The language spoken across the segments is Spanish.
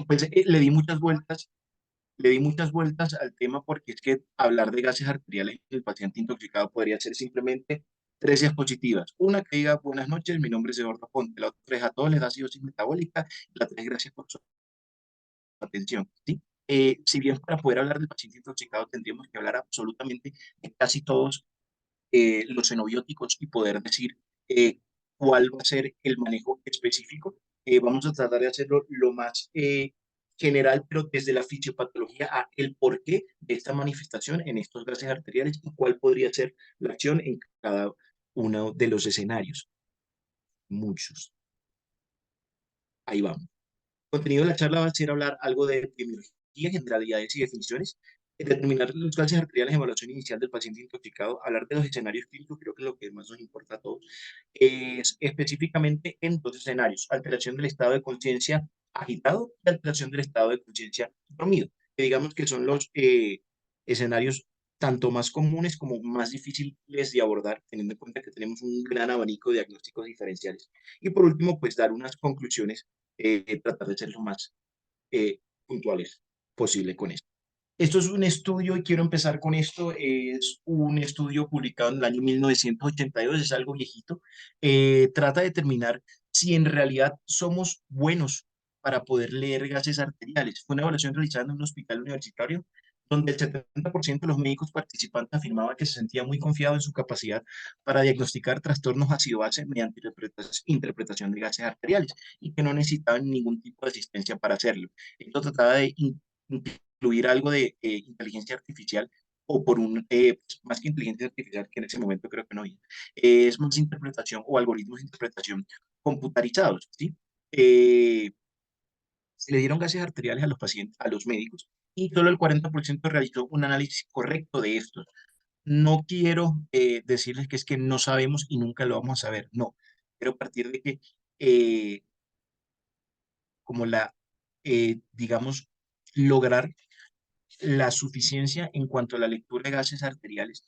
Pues le di muchas vueltas al tema porque es que hablar de gases arteriales del paciente intoxicado podría ser simplemente tres diapositivas. Una que diga, buenas noches, mi nombre es Eduardo Ponte. La otra es, a todos les da acidosis metabólica. La tres, gracias por su atención. ¿Sí? Si bien para poder hablar del paciente intoxicado tendríamos que hablar absolutamente de casi todos los xenobióticos y poder decir eh, cuál va a ser el manejo específico. Vamos a tratar de hacerlo lo más general, pero desde la fisiopatología a el porqué de esta manifestación en estos gases arteriales y cuál podría ser la acción en cada uno de los escenarios. Muchos. Ahí vamos. El contenido de la charla va a ser hablar algo de epidemiología, generalidades y definiciones, determinar los gases arteriales, evaluación inicial del paciente intoxicado, hablar de los escenarios clínicos, creo que es lo que más nos importa a todos, es específicamente en dos escenarios: alteración del estado de conciencia agitado y alteración del estado de conciencia dormido, que digamos que son los escenarios tanto más comunes como más difíciles de abordar, teniendo en cuenta que tenemos un gran abanico de diagnósticos diferenciales. Y por último, pues dar unas conclusiones, tratar de ser lo más puntuales posible con esto. Esto es un estudio y quiero empezar con esto. Es un estudio publicado en el año 1982, es algo viejito. Trata de determinar si en realidad somos buenos para poder leer gases arteriales. Fue una evaluación realizada en un hospital universitario donde el 70% de los médicos participantes afirmaba que se sentía muy confiado en su capacidad para diagnosticar trastornos ácido-base mediante interpretación de gases arteriales y que no necesitaban ningún tipo de asistencia para hacerlo. Esto trataba de incluir algo de inteligencia artificial o por pues, más que inteligencia artificial, que en ese momento creo que no había, es más interpretación o algoritmos de interpretación computarizados, ¿sí? Eh, Se le dieron gases arteriales a los pacientes, a los médicos, y solo el 40% realizó un análisis correcto de estos. No quiero decirles que es que no sabemos y nunca lo vamos a saber, no. Quiero partir de que eh, como digamos, lograr la suficiencia en cuanto a la lectura de gases arteriales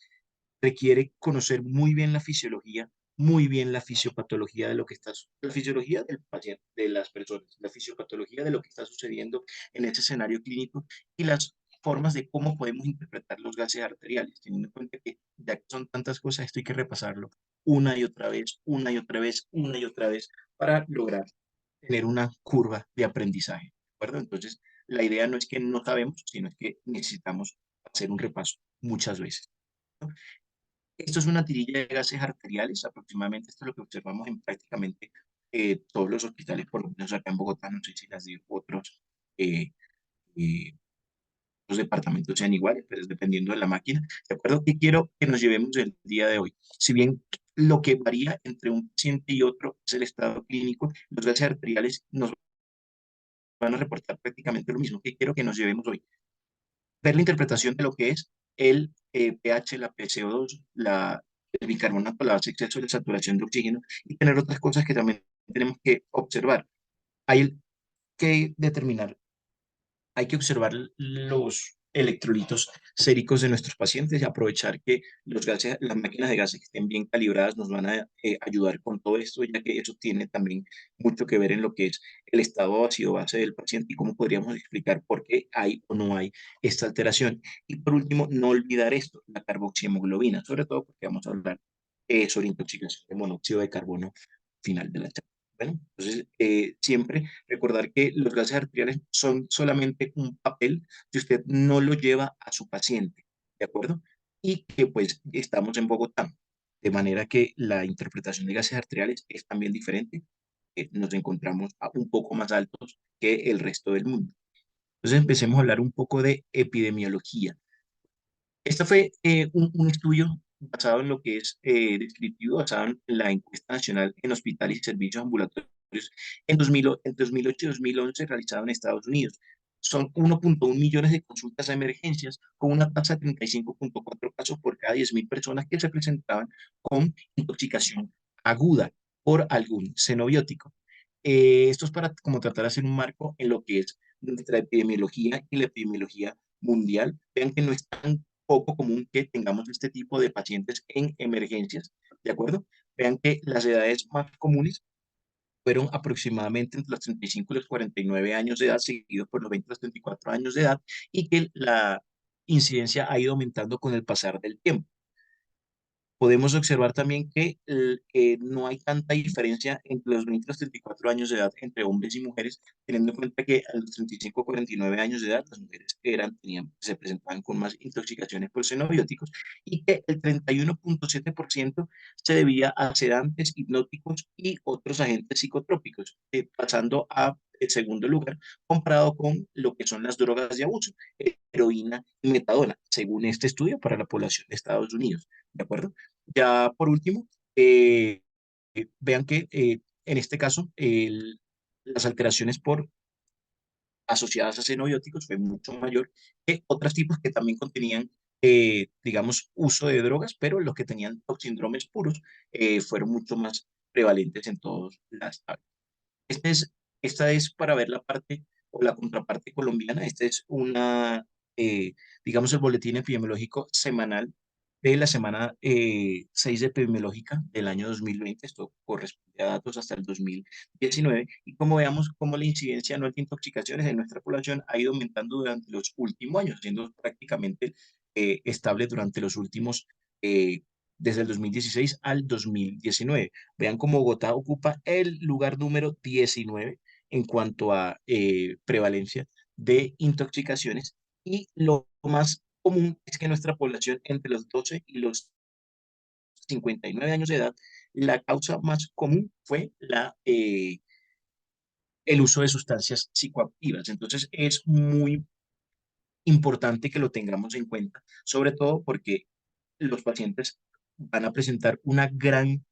requiere conocer muy bien la fisiología, muy bien la fisiopatología de lo que está, la fisiología del paciente, de las personas, la fisiopatología de lo que está sucediendo en ese escenario clínico y las formas de cómo podemos interpretar los gases arteriales, teniendo en cuenta que ya que son tantas cosas, esto hay que repasarlo una y otra vez, una y otra vez, una y otra vez, para lograr tener una curva de aprendizaje, ¿de acuerdo? Entonces, la idea no es que no sabemos, sino es que necesitamos hacer un repaso muchas veces, ¿no? Esto es una tirilla de gases arteriales, aproximadamente esto es lo que observamos en prácticamente todos los hospitales, por lo menos acá en Bogotá, no sé si las de eh, eh, otros departamentos sean iguales, pero es dependiendo de la máquina. ¿De acuerdo? ¿Qué quiero que nos llevemos el día de hoy? Si bien lo que varía entre un paciente y otro es el estado clínico, los gases arteriales nos van a reportar prácticamente lo mismo. ¿Qué quiero que nos llevemos hoy? Ver la interpretación de lo que es el pH, la PCO2, el bicarbonato, la base exceso de saturación de oxígeno y tener otras cosas que también tenemos que observar. Hay que determinar, hay que observar los electrolitos séricos de nuestros pacientes y aprovechar que los gases, las máquinas de gases que estén bien calibradas nos van a ayudar con todo esto, ya que eso tiene también mucho que ver en lo que es el estado ácido base del paciente y cómo podríamos explicar por qué hay o no hay esta alteración. Y por último, no olvidar esto, la carboxihemoglobina, sobre todo porque vamos a hablar sobre intoxicación de monóxido de carbono final de la charla. Bueno, entonces siempre recordar que los gases arteriales son solamente un papel si usted no lo lleva a su paciente, ¿de acuerdo? Y que pues estamos en Bogotá, de manera que la interpretación de gases arteriales es también diferente. Nos encontramos un poco más altos que el resto del mundo. Entonces empecemos a hablar un poco de epidemiología. Este fue un estudio basado en lo que es descriptivo, basado en la encuesta nacional en hospitales y servicios ambulatorios en 2008 y 2011 realizado en Estados Unidos. Son 1.1 millones de consultas a emergencias con una tasa de 35.4 casos por cada 10.000 personas que se presentaban con intoxicación aguda por algún xenobiótico. Esto es para como tratar de hacer un marco en lo que es nuestra epidemiología y la epidemiología mundial. Vean que no es tan poco común que tengamos este tipo de pacientes en emergencias, ¿de acuerdo? Vean que las edades más comunes fueron aproximadamente entre los 35 y los 49 años de edad, seguidos por los 20 y los 34 años de edad, y que la incidencia ha ido aumentando con el pasar del tiempo. Podemos observar también que no hay tanta diferencia entre los 20 y los 34 años de edad entre hombres y mujeres, teniendo en cuenta que a los 35 o 49 años de edad las mujeres se presentaban con más intoxicaciones por xenobióticos y que el 31,7% se debía a sedantes, hipnóticos y otros agentes psicotrópicos, pasando a el segundo lugar comparado con lo que son las drogas de abuso, heroína y metadona, según este estudio para la población de Estados Unidos. ¿De acuerdo? Ya por último, vean que en este caso las alteraciones por asociadas a xenobióticos fue mucho mayor que otros tipos que también contenían, digamos, uso de drogas, pero los que tenían toxindromes puros fueron mucho más prevalentes en todas las tablas. Este es, esta es para ver la parte o la contraparte colombiana. Esta es digamos, el boletín epidemiológico semanal de la semana 6 epidemiológica del año 2020. Esto corresponde a datos hasta el 2019. Y como veamos, cómo la incidencia anual de intoxicaciones en nuestra población ha ido aumentando durante los últimos años, siendo prácticamente estable durante los últimos, eh, desde el 2016 al 2019. Vean cómo Bogotá ocupa el lugar número 19 en cuanto a prevalencia de intoxicaciones y lo más común es que nuestra población entre los 12 y los 59 años de edad, la causa más común fue el uso de sustancias psicoactivas. Entonces es muy importante que lo tengamos en cuenta, sobre todo porque los pacientes van a presentar una gran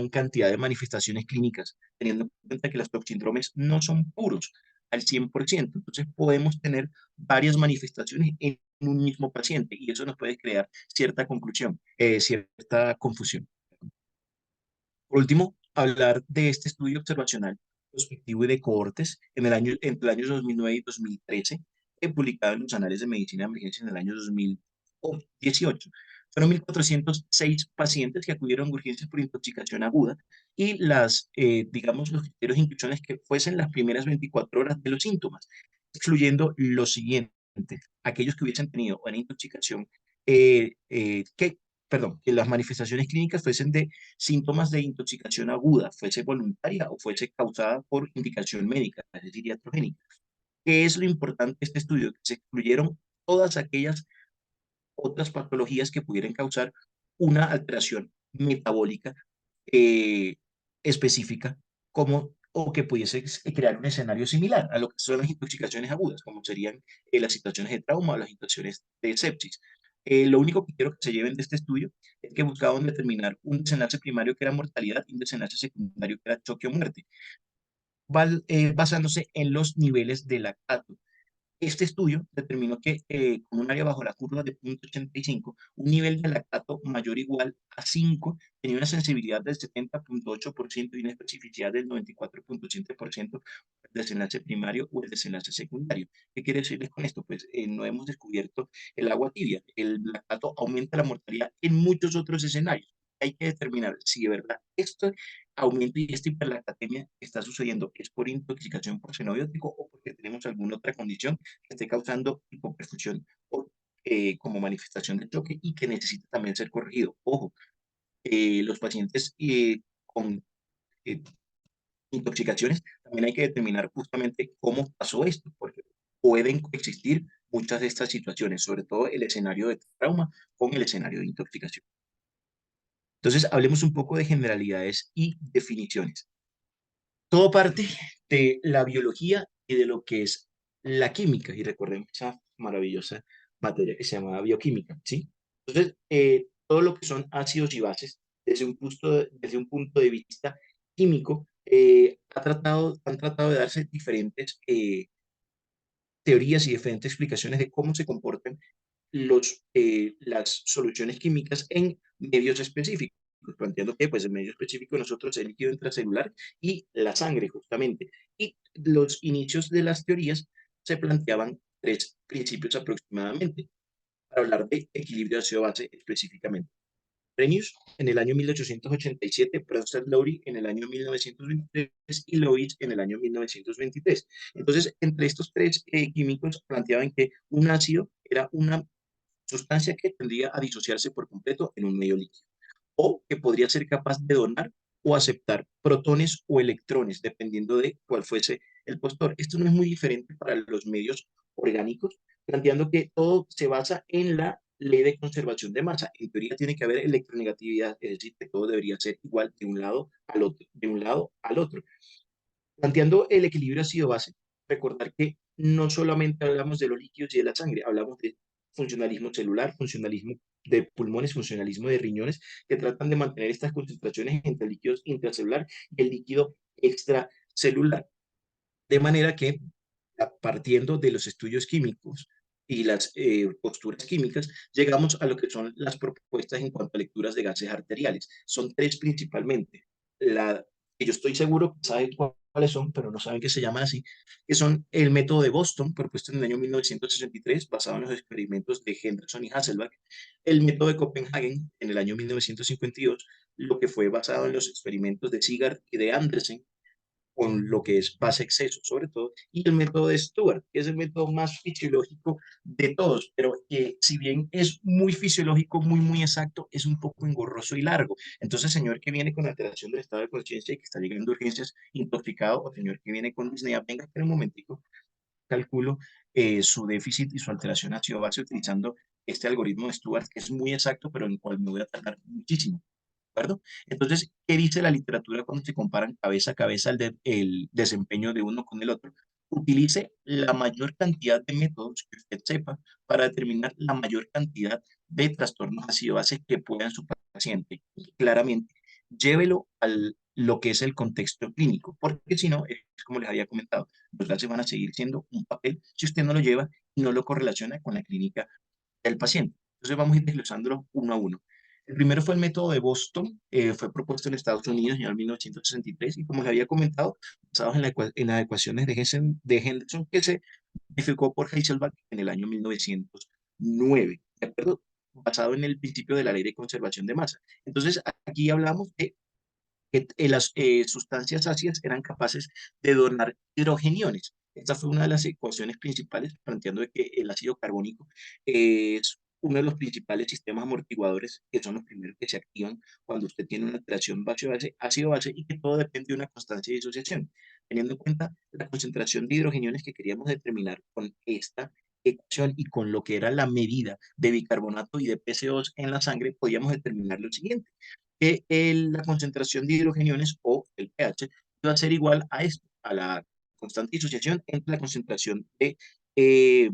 cantidad de manifestaciones clínicas, teniendo en cuenta que las toxindromes no son puros al 100%. Entonces podemos tener varias manifestaciones en un mismo paciente y eso nos puede crear cierta confusión. Por último, hablar de este estudio observacional prospectivo y de cohortes entre el año 2009 y 2013, publicado en los Anales de Medicina de Emergencia en el año 2018. Fueron 1.406 pacientes que acudieron a urgencias por intoxicación aguda y digamos, los criterios de inclusión es que fuesen las primeras 24 horas de los síntomas, excluyendo lo siguiente: aquellos que hubiesen tenido una intoxicación, que las manifestaciones clínicas fuesen de síntomas de intoxicación aguda, fuese voluntaria o fuese causada por indicación médica, es decir, iatrogénica. ¿Qué es lo importante de este estudio? Que se excluyeron todas aquellas otras patologías que pudieran causar una alteración metabólica eh, específica, o que pudiese crear un escenario similar a lo que son las intoxicaciones agudas, como serían las situaciones de trauma o las situaciones de sepsis. Lo único que quiero que se lleven de este estudio es que buscaban determinar un desenlace primario que era mortalidad y un desenlace secundario que era choque o muerte, basándose en los niveles de lactato. Este estudio determinó que con un área bajo la curva de 0,85, un nivel de lactato mayor o igual a 5 tenía una sensibilidad del 70,8% y una especificidad del 94,7% el desenlace primario o el desenlace secundario. ¿Qué quiere decirles con esto? Pues no hemos descubierto el agua tibia. El lactato aumenta la mortalidad en muchos otros escenarios. Hay que determinar si de verdad esto aumento y esta hiperlactatemia está sucediendo es por intoxicación por xenobiótico o porque tenemos alguna otra condición que esté causando hipoperfusión como manifestación de choque y que necesita también ser corregido. Ojo, los pacientes con eh, intoxicaciones, también hay que determinar justamente cómo pasó esto, porque pueden existir muchas de estas situaciones, sobre todo el escenario de trauma con el escenario de intoxicación. Entonces, hablemos un poco de generalidades y definiciones. Todo parte de la biología y de lo que es la química, y recordemos esa maravillosa materia que se llama bioquímica, ¿sí? Entonces, todo lo que son ácidos y bases, desde un punto de vista químico, han tratado de darse diferentes teorías y diferentes explicaciones de cómo se comportan las soluciones químicas en medios específicos, planteando que pues, el medio específico de nosotros es el líquido intracelular y la sangre, justamente. Y los inicios de las teorías se planteaban tres principios aproximadamente, para hablar de equilibrio ácido-base específicamente. Frenius en el año 1887, Prosper Lowry en el año 1923 y Lois en el año 1923. Entonces, entre estos tres químicos planteaban que un ácido era una sustancia que tendría a disociarse por completo en un medio líquido, o que podría ser capaz de donar o aceptar protones o electrones, dependiendo de cuál fuese el postor. Esto no es muy diferente para los medios orgánicos, planteando que todo se basa en la ley de conservación de masa. En teoría tiene que haber electronegatividad, es decir, que todo debería ser igual de un lado al otro, de un lado al otro. Planteando el equilibrio ácido-base, recordar que no solamente hablamos de los líquidos y de la sangre, hablamos de funcionalismo celular, funcionalismo de pulmones, funcionalismo de riñones, que tratan de mantener estas concentraciones entre líquidos intracelular y el líquido extracelular. De manera que, partiendo de los estudios químicos y las posturas químicas, llegamos a lo que son las propuestas en cuanto a lecturas de gases arteriales. Son tres principalmente. Que yo estoy seguro que saben cuáles son, pero no saben que se llaman así, que son el método de Boston, propuesto en el año 1963, basado en los experimentos de Henderson y Hasselbalch, el método de Copenhagen en el año 1952, lo que fue basado en los experimentos de Sigard y de Andersen, con lo que es base exceso, sobre todo, y el método de Stewart, que es el método más fisiológico de todos, pero que si bien es muy fisiológico, muy exacto, es un poco engorroso y largo. Entonces, señor que viene con alteración del estado de conciencia y que está llegando a urgencias intoxicado, o señor que viene con disnea, venga, espera un momentico, calculo su déficit y su alteración ácido-base utilizando este algoritmo de Stewart, que es muy exacto, pero en el cual me voy a tardar muchísimo. ¿Acuerdo? Entonces, ¿qué dice la literatura cuando se comparan cabeza a cabeza el desempeño de uno con el otro? Utilice la mayor cantidad de métodos que usted sepa para determinar la mayor cantidad de trastornos ácido-base que pueda en su paciente. Y claramente, llévelo a lo que es el contexto clínico, porque si no, es como les había comentado, los gases van a seguir siendo un papel si usted no lo lleva y no lo correlaciona con la clínica del paciente. Entonces vamos a ir desglosándolo uno a uno. El primero fue el método de Boston, fue propuesto en Estados Unidos en el 1963 y como les había comentado, basados en las ecuaciones de Henderson que se verificó por Heisenberg en el año 1909, ¿de acuerdo? Basado en el principio de la ley de conservación de masa. Entonces, aquí hablamos de que las sustancias ácidas eran capaces de donar hidrogeniones. Esta fue una de las ecuaciones principales, planteando de que el ácido carbónico es uno de los principales sistemas amortiguadores, que son los primeros que se activan cuando usted tiene una alteración base-base, ácido-base, y que todo depende de una constancia de disociación. Teniendo en cuenta la concentración de hidrogeniones que queríamos determinar con esta ecuación y con lo que era la medida de bicarbonato y de PCO2 en la sangre, podíamos determinar lo siguiente, que la concentración de hidrogeniones o el pH va a ser igual a esto, a la constante disociación entre la concentración de eh,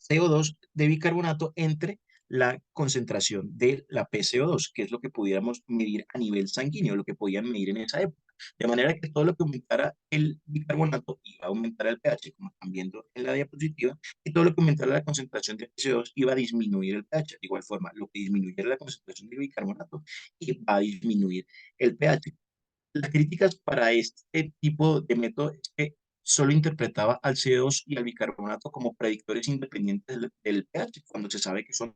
CO2 de bicarbonato entre la concentración de la PCO2, que es lo que pudiéramos medir a nivel sanguíneo, lo que podían medir en esa época. De manera que todo lo que aumentara el bicarbonato iba a aumentar el pH, como están viendo en la diapositiva, y todo lo que aumentara la concentración de PCO2 iba a disminuir el pH. De igual forma, lo que disminuyera la concentración de bicarbonato iba a disminuir el pH. Las críticas para este tipo de método es que solo interpretaba al CO2 y al bicarbonato como predictores independientes del pH, cuando se sabe que son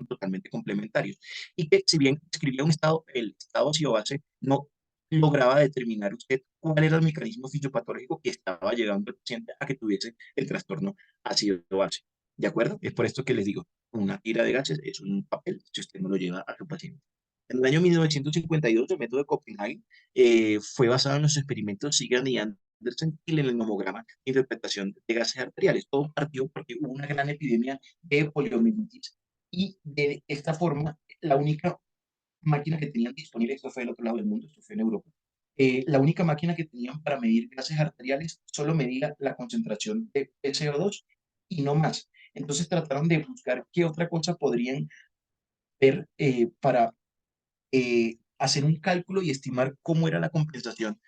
totalmente complementarios. Y que si bien escribía un estado, el estado ácido-base no lograba determinar usted cuál era el mecanismo fisiopatológico que estaba llevando al paciente a que tuviese el trastorno ácido-base. ¿De acuerdo? Es por esto que les digo, una tira de gases es un papel si usted no lo lleva a su paciente. En el año 1952, el método de Copenhagen fue basado en los experimentos Sigand y Andersen y en el nomograma de interpretación de gases arteriales. Todo partió porque hubo una gran epidemia de poliomielitis y de esta forma la única máquina que tenían disponible, esto fue del otro lado del mundo, esto fue en Europa, la única máquina que tenían para medir gases arteriales solo medía la concentración de PCO2 y no más. Entonces trataron de buscar qué otra cosa podrían ver para hacer un cálculo y estimar cómo era la compensación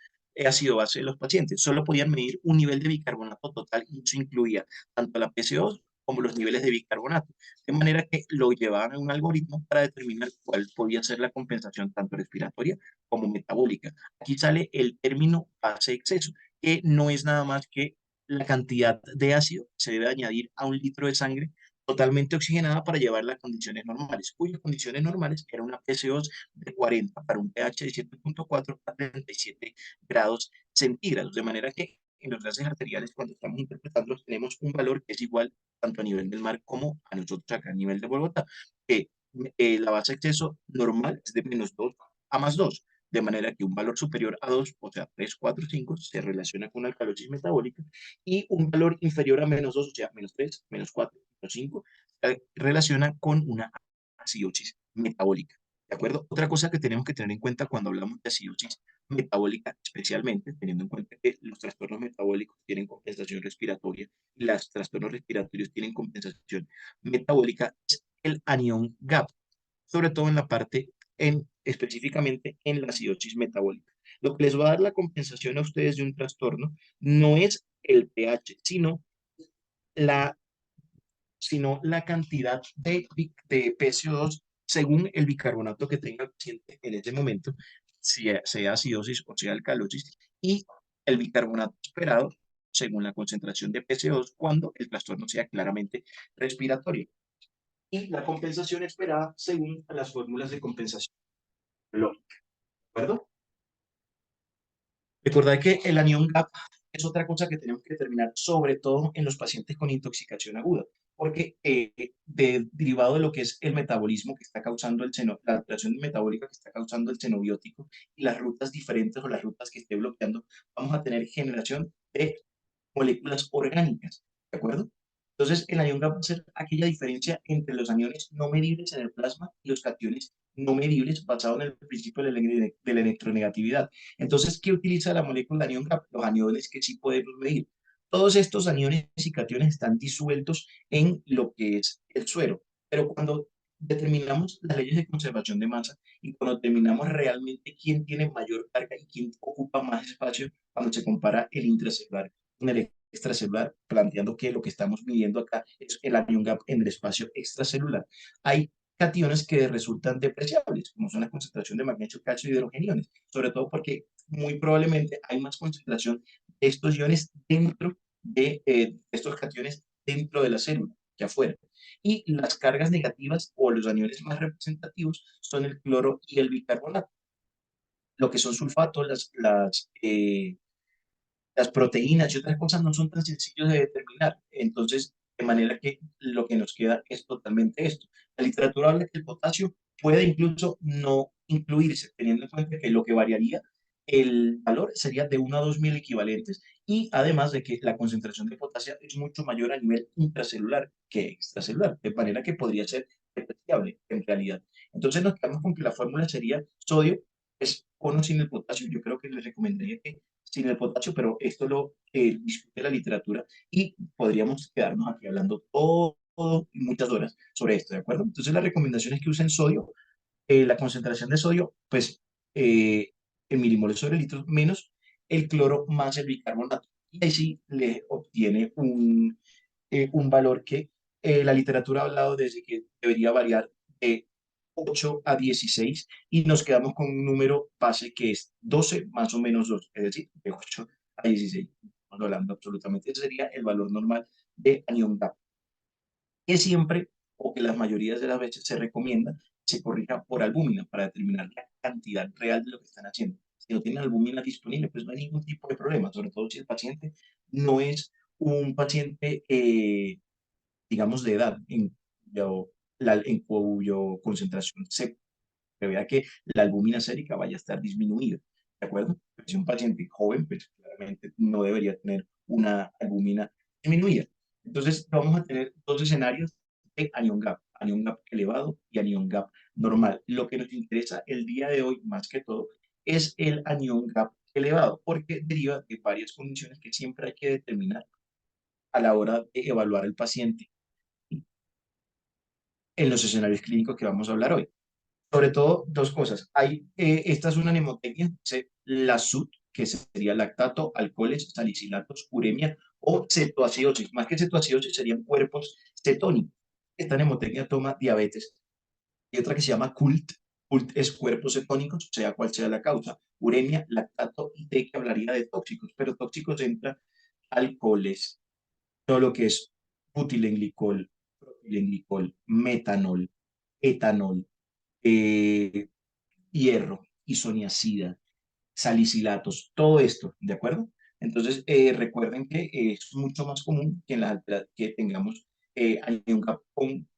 ácido-base de los pacientes. Solo podían medir un nivel de bicarbonato total y eso incluía tanto la PCO como los niveles de bicarbonato. De manera que lo llevaban a un algoritmo para determinar cuál podía ser la compensación tanto respiratoria como metabólica. Aquí sale el término base exceso, que no es nada más que la cantidad de ácido que se debe añadir a un litro de sangre totalmente oxigenada para llevarla a condiciones normales, cuyas condiciones normales era una PCO de 40 para un pH de 7,4 a 37 grados centígrados, de manera que en los gases arteriales, cuando estamos interpretando, tenemos un valor que es igual tanto a nivel del mar como a nosotros acá a nivel de Bogotá, que la base de exceso normal es de -2 a +2, de manera que un valor superior a 2, o sea, 3, 4, 5, se relaciona con alcalosis metabólica, y un valor inferior a -2, o sea, -3, -4, -5, se relaciona con una acidosis metabólica. ¿De acuerdo? Otra cosa que tenemos que tener en cuenta cuando hablamos de acidosis metabólica, especialmente teniendo en cuenta que los trastornos metabólicos tienen compensación respiratoria y los trastornos respiratorios tienen compensación metabólica, es el anión GAP, sobre todo en la parte, específicamente en la acidosis metabólica. Lo que les va a dar la compensación a ustedes de un trastorno no es el pH, la, sino la cantidad de PCO2 según el bicarbonato que tenga el paciente en ese momento, sea acidosis o sea alcalosis, y el bicarbonato esperado según la concentración de PCO2 cuando el trastorno sea claramente respiratorio. Y la compensación esperada según las fórmulas de compensación. ¿De acuerdo? Recordad que el anión GAP es otra cosa que tenemos que determinar, sobre todo en los pacientes con intoxicación aguda, porque derivado de lo que es el metabolismo que está causando la alteración metabólica que está causando el xenobiótico y las rutas diferentes o las rutas que esté bloqueando, vamos a tener generación de moléculas orgánicas, ¿de acuerdo? Entonces, el anión GAP va a ser aquella diferencia entre los aniones no medibles en el plasma y los cationes no medibles basado en el principio de la electronegatividad. Entonces, ¿qué utiliza la molécula de anión GAP? Los aniones que sí podemos medir. Todos estos aniones y cationes están disueltos en lo que es el suero, pero cuando determinamos las leyes de conservación de masa y cuando determinamos realmente quién tiene mayor carga y quién ocupa más espacio, cuando se compara el intracelular con el extracelular, planteando que lo que estamos midiendo acá es el anion gap en el espacio extracelular. Hay cationes que resultan depreciables, como son la concentración de magnesio, calcio y hidrogeniones, sobre todo porque muy probablemente hay más concentración de estos iones dentro de estos cationes dentro de la célula que afuera. Y las cargas negativas o los aniones más representativos son el cloro y el bicarbonato. Lo que son sulfatos, las proteínas y otras cosas no son tan sencillos de determinar. Entonces, de manera que lo que nos queda es totalmente esto. La literatura habla que el potasio puede incluso no incluirse, teniendo en cuenta que lo que variaría el valor sería de 1 a 2.000 equivalentes, y además de que la concentración de potasio es mucho mayor a nivel intracelular que extracelular, de manera que podría ser despreciable en realidad. Entonces nos quedamos con que la fórmula sería sodio es con o sin el potasio. Yo creo que les recomendaría que sin el potasio, pero esto lo discute la literatura y podríamos quedarnos aquí hablando muchas horas sobre esto, ¿de acuerdo? Entonces la recomendación es que usen sodio, la concentración de sodio, pues en milimoles sobre litros menos el cloro más el bicarbonato. Y ahí sí le obtiene un valor que la literatura ha hablado desde que debería variar de 8 a 16 y nos quedamos con un número base que es 12 más o menos 2, es decir, de 8 a 16. Estamos hablando absolutamente, ese sería el valor normal de anión GAP, que siempre o que las mayorías de las veces se recomienda que se corrija por albúmina para determinar la cantidad real de lo que están haciendo. Si no tienen albúmina disponible, pues no hay ningún tipo de problema, sobre todo si el paciente no es un paciente digamos, de edad en cuyo concentración se prevea que la albúmina sérica vaya a estar disminuida, ¿de acuerdo? Pero si un paciente joven, pues claramente no debería tener una albúmina disminuida. Entonces, vamos a tener dos escenarios de anion gap elevado y anion gap normal. Lo que nos interesa el día de hoy, más que todo, es el anion gap elevado, porque deriva de varias condiciones que siempre hay que determinar a la hora de evaluar al paciente en los escenarios clínicos que vamos a hablar hoy. Sobre todo, dos cosas. Esta es una mnemotecnia, dice la SUT, que sería lactato, alcoholes, salicilatos, uremia o cetoacidosis. Más que cetoacidosis serían cuerpos cetónicos. Esta mnemotecnia toma diabetes. Y otra que se llama CULT. CULT es cuerpos cetónicos, sea cual sea la causa. Uremia, lactato y T, que hablaría de tóxicos. Pero tóxicos entra alcoholes, todo lo que es butilenglicol, propilenglicol, metanol, etanol, eh, hierro, isoniazida, salicilatos, todo esto, ¿de acuerdo? Entonces, recuerden que es mucho más común que, que tengamos anión GAP con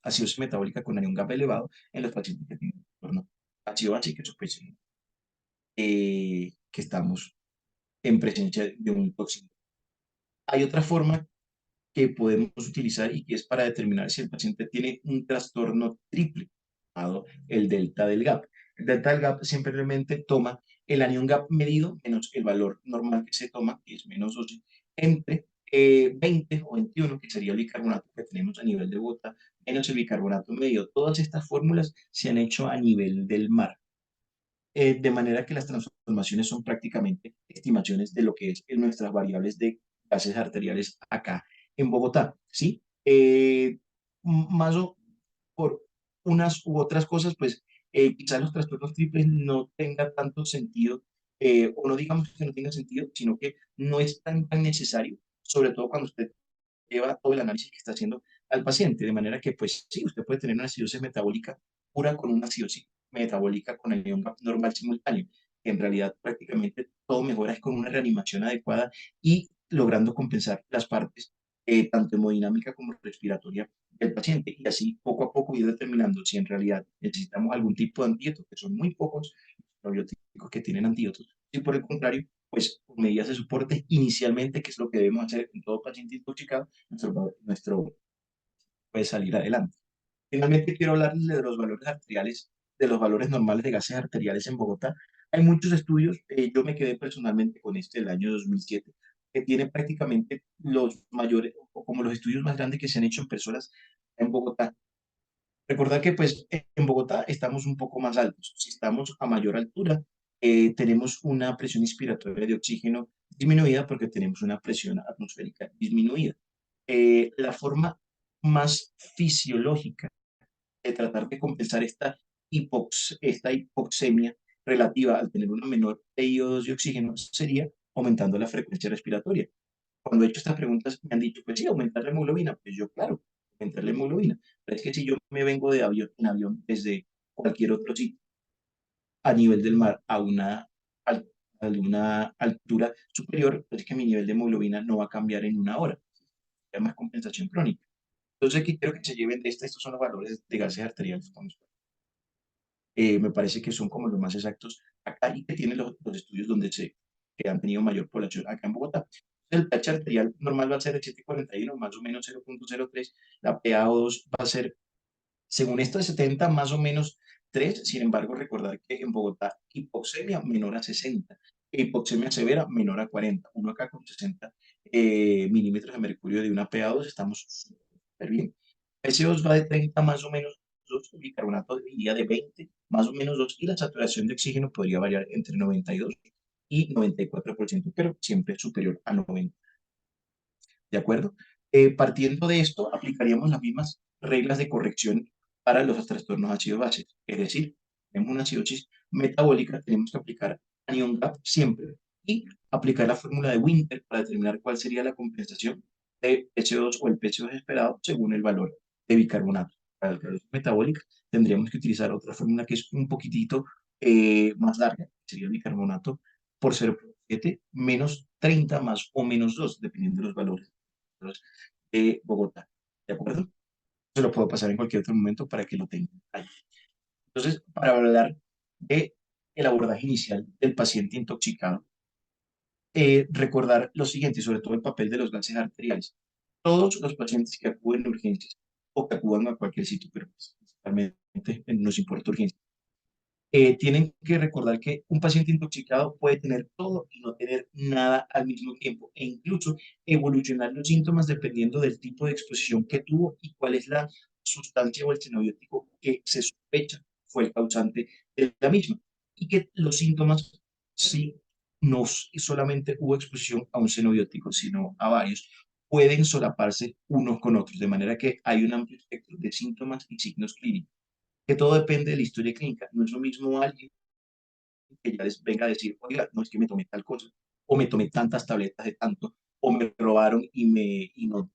acidosis metabólica con anión GAP elevado en los pacientes que tienen trastorno ácido básico, que sospechen que estamos en presencia de un tóxico. Hay otra forma que podemos utilizar y que es para determinar si el paciente tiene un trastorno triple, llamado el delta del GAP. El delta del GAP simplemente toma el anión GAP medido menos el valor normal que se toma, que es menos 12, entre 20 o 21, que sería el bicarbonato que tenemos a nivel de gota, menos el bicarbonato medio. Todas estas fórmulas se han hecho a nivel del mar, de manera que las transformaciones son prácticamente estimaciones de lo que es en nuestras variables de gases arteriales acá en Bogotá, ¿sí? Más o por unas u otras cosas, pues quizás los trastornos triples no tenga tanto sentido, o no digamos que no tenga sentido, sino que no es tan necesario, sobre todo cuando usted lleva todo el análisis que está haciendo al paciente, de manera que, pues sí, usted puede tener una acidosis metabólica pura con una acidosis metabólica con el ion GAP normal simultáneo, que en realidad prácticamente todo mejora es con una reanimación adecuada y logrando compensar las partes, tanto hemodinámica como respiratoria del paciente, y así poco a poco ir determinando si en realidad necesitamos algún tipo de antídoto, que son muy pocos los probióticos que tienen antídotos, y por el contrario, pues con medidas de soporte inicialmente, que es lo que debemos hacer en todo paciente intoxicado, nuestro puede salir adelante. Finalmente, quiero hablarles de los valores arteriales, de los valores normales de gases arteriales en Bogotá. Hay muchos estudios, yo me quedé personalmente con este del año 2007, que tiene prácticamente los mayores, o como los estudios más grandes que se han hecho en personas en Bogotá. Recordar que pues en Bogotá estamos un poco más altos. Si estamos a mayor altura, tenemos una presión inspiratoria de oxígeno disminuida porque tenemos una presión atmosférica disminuida. La forma más fisiológica de tratar de compensar esta hipoxemia relativa al tener una menor PiO2 de oxígeno sería aumentando la frecuencia respiratoria. Cuando he hecho estas preguntas me han dicho, pues sí, aumentar la hemoglobina. Pues yo, claro, aumentar la hemoglobina. Pero es que si yo me vengo de avión, en avión desde cualquier otro sitio a nivel del mar al- a una altura superior, pues es que mi nivel de hemoglobina no va a cambiar en una hora. Se llama compensación crónica. Entonces, aquí quiero que se lleven de estos son los valores de gases arteriales. Me parece que son como los más exactos acá y que tienen los estudios donde que han tenido mayor población acá en Bogotá. El pH arterial normal va a ser de 7,41, más o menos 0,03. La PaO2 va a ser, según esto, de 70, más o menos 3. Sin embargo, recordar que en Bogotá hipoxemia menor a 60, hipoxemia severa menor a 40. Uno acá con 60 milímetros de mercurio de una PaO2 estamos súper bien. PCO2 va de 30 más o menos 2, bicarbonato diría de 20 más o menos 2, y la saturación de oxígeno podría variar entre 92 y 94%, pero siempre superior a 90. ¿De acuerdo? Partiendo de esto, aplicaríamos las mismas reglas de corrección para los trastornos ácido-base. Es decir, tenemos una acidosis metabólica, tenemos que aplicar anión GAP siempre y aplicar la fórmula de Winter para determinar cuál sería la compensación de PCO2 o el PCO2 esperado según el valor de bicarbonato. Para la acidosis metabólica tendríamos que utilizar otra fórmula que es un poquitito más larga, que sería el bicarbonato por 0,7 menos 30 más o menos 2, dependiendo de los valores de Bogotá. ¿De acuerdo? Se lo puedo pasar en cualquier otro momento para que lo tengan ahí. Entonces, para hablar de el abordaje inicial del paciente intoxicado, recordar lo siguiente, sobre todo el papel de los gases arteriales. Todos los pacientes que acuden a urgencias o que acudan a cualquier sitio, pero principalmente nos importa urgencia, tienen que recordar que un paciente intoxicado puede tener todo y no tener nada al mismo tiempo, e incluso evolucionar los síntomas dependiendo del tipo de exposición que tuvo y cuál es la sustancia o el xenobiótico que se sospecha fue el causante de la misma. Y que los síntomas, si no solamente hubo exposición a un xenobiótico, sino a varios, pueden solaparse unos con otros, de manera que hay un amplio espectro de síntomas y signos clínicos, que todo depende de la historia clínica. No es lo mismo alguien que ya les venga a decir, oiga, no es que me tomé tal cosa, o me tomé tantas tabletas de tanto, o me robaron y no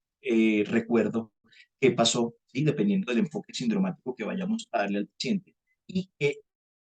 recuerdo qué pasó, ¿sí? Dependiendo del enfoque sindromático que vayamos a darle al paciente. Y que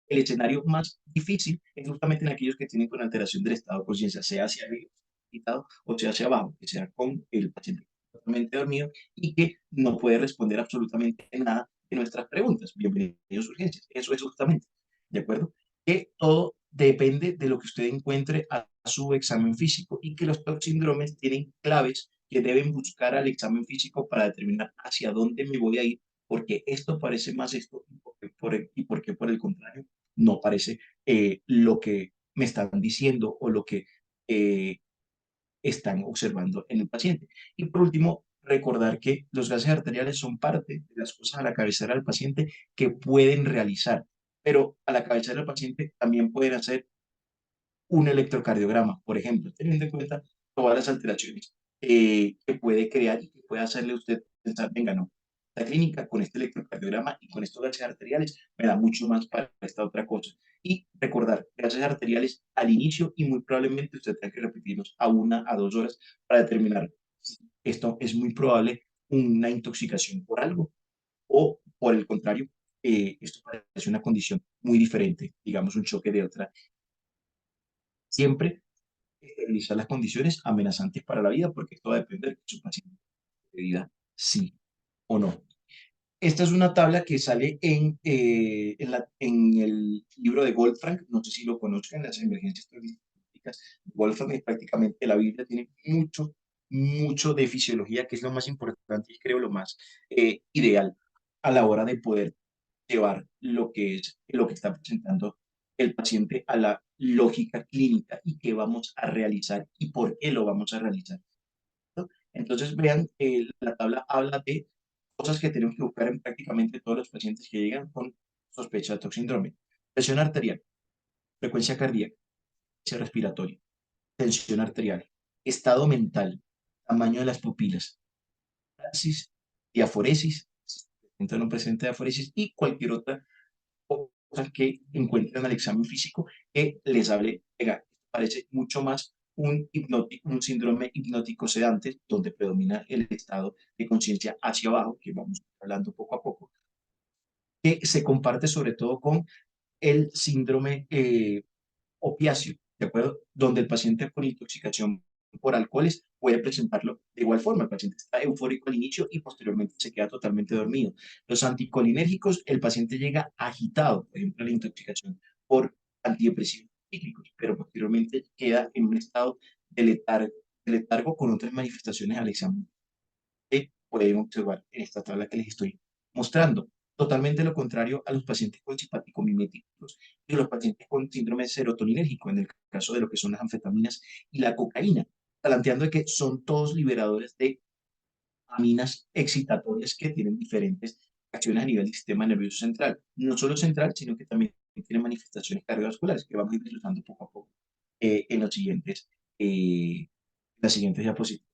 el escenario más difícil es justamente en aquellos que tienen con alteración del estado de conciencia, sea hacia arriba agitado, o sea hacia abajo, que sea con el paciente totalmente dormido y que no puede responder absolutamente nada de nuestras preguntas. Bienvenidos a urgencias. Eso es justamente, ¿de acuerdo? Que todo depende de lo que usted encuentre a su examen físico y que los TOC síndromes tienen claves que deben buscar al examen físico para determinar hacia dónde me voy a ir, porque esto parece más esto y porque por el contrario no parece lo que me están diciendo o lo que eh, están observando en el paciente. Y por último, recordar que los gases arteriales son parte de las cosas a la cabecera del paciente que pueden realizar, pero a la cabecera del paciente también pueden hacer un electrocardiograma, por ejemplo, teniendo en cuenta todas las alteraciones que puede crear y que puede hacerle usted pensar, venga, no, la clínica con este electrocardiograma y con estos gases arteriales me da mucho más para esta otra cosa. Y recordar, gases arteriales al inicio y muy probablemente usted tenga que repetirlos a 1 a 2 horas para determinar si esto es muy probable una intoxicación por algo o por el contrario, esto parece una condición muy diferente, digamos un choque de otra. Siempre realizar las condiciones amenazantes para la vida, porque esto va a depender de su paciente de vida, sí o no. Esta es una tabla que sale en el libro de Goldfrank, no sé si lo conozcan, las emergencias estadísticas. Goldfrank es prácticamente la Biblia, tiene mucho de fisiología, que es lo más importante y creo lo más ideal a la hora de poder llevar lo que está presentando el paciente a la lógica clínica y qué vamos a realizar y por qué lo vamos a realizar. ¿No? Entonces, vean, la tabla habla de cosas que tenemos que buscar en prácticamente todos los pacientes que llegan con sospecha de TOC síndrome. Presión arterial, frecuencia cardíaca, frecuencia respiratoria, tensión arterial, estado mental, tamaño de las pupilas, taxis, diaforesis, presente o no presente diaforesis y cualquier otra cosas que encuentran al examen físico que les hable, venga, parece mucho más un síndrome hipnótico sedante, donde predomina el estado de conciencia hacia abajo, que vamos hablando poco a poco, que se comparte sobre todo con el síndrome opiáceo, ¿de acuerdo? Donde el paciente con intoxicación por alcoholes puede presentarlo de igual forma. El paciente está eufórico al inicio y posteriormente se queda totalmente dormido. Los anticolinérgicos, el paciente llega agitado, por ejemplo, la intoxicación por antidepresivos cíclicos, pero posteriormente queda en un estado de letargo con otras manifestaciones al examen que pueden observar en esta tabla que les estoy mostrando. Totalmente lo contrario a los pacientes con simpático-miméticos y los pacientes con síndrome serotoninérgico, en el caso de lo que son las anfetaminas y la cocaína, planteando que son todos liberadores de aminas excitatorias que tienen diferentes acciones a nivel del sistema nervioso central. No solo central, sino que también tienen manifestaciones cardiovasculares que vamos a ir desglosando poco a poco en eh, las siguientes diapositivas.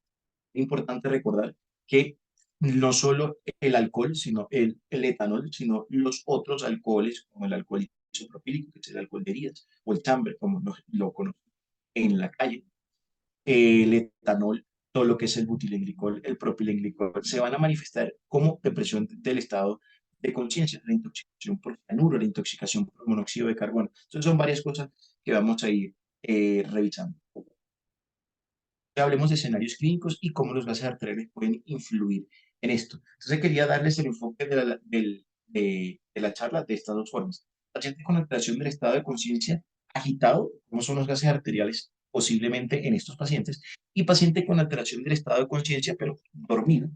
Es importante recordar que no solo el alcohol, sino el etanol, sino los otros alcoholes, como el alcohol isopropílico, que es el alcohol de heridas, o el chamber, como lo conocen en la calle, el etanol, todo lo que es el butilenglicol, el propilenglicol, se van a manifestar como depresión del estado de conciencia, la intoxicación por cianuro, la intoxicación por monóxido de carbono. Entonces son varias cosas que vamos a ir revisando. Hablemos de escenarios clínicos y cómo los gases arteriales pueden influir en esto. Entonces quería darles el enfoque de la charla de estas dos formas. Pacientes con alteración del estado de conciencia agitado, cómo son los gases arteriales posiblemente en estos pacientes, y paciente con alteración del estado de conciencia, pero dormido,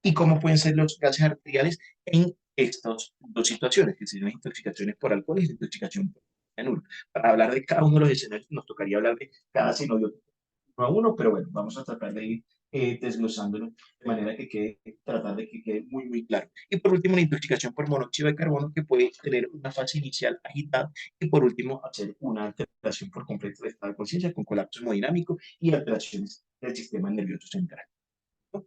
y cómo pueden ser los gases arteriales en estas dos situaciones, que serían intoxicaciones por alcohol y intoxicación por cianuro. Para hablar de cada uno de los escenarios, nos tocaría hablar de cada escenario uno a uno, pero bueno, vamos a tratar de ir desglosándolo de manera que quede, tratar de que quede muy claro. Y por último, la intoxicación por monóxido de carbono, que puede tener una fase inicial agitada, y por último, hacer una alteración por completo del estado de conciencia con colapso hemodinámico y alteraciones del sistema nervioso central. ¿No?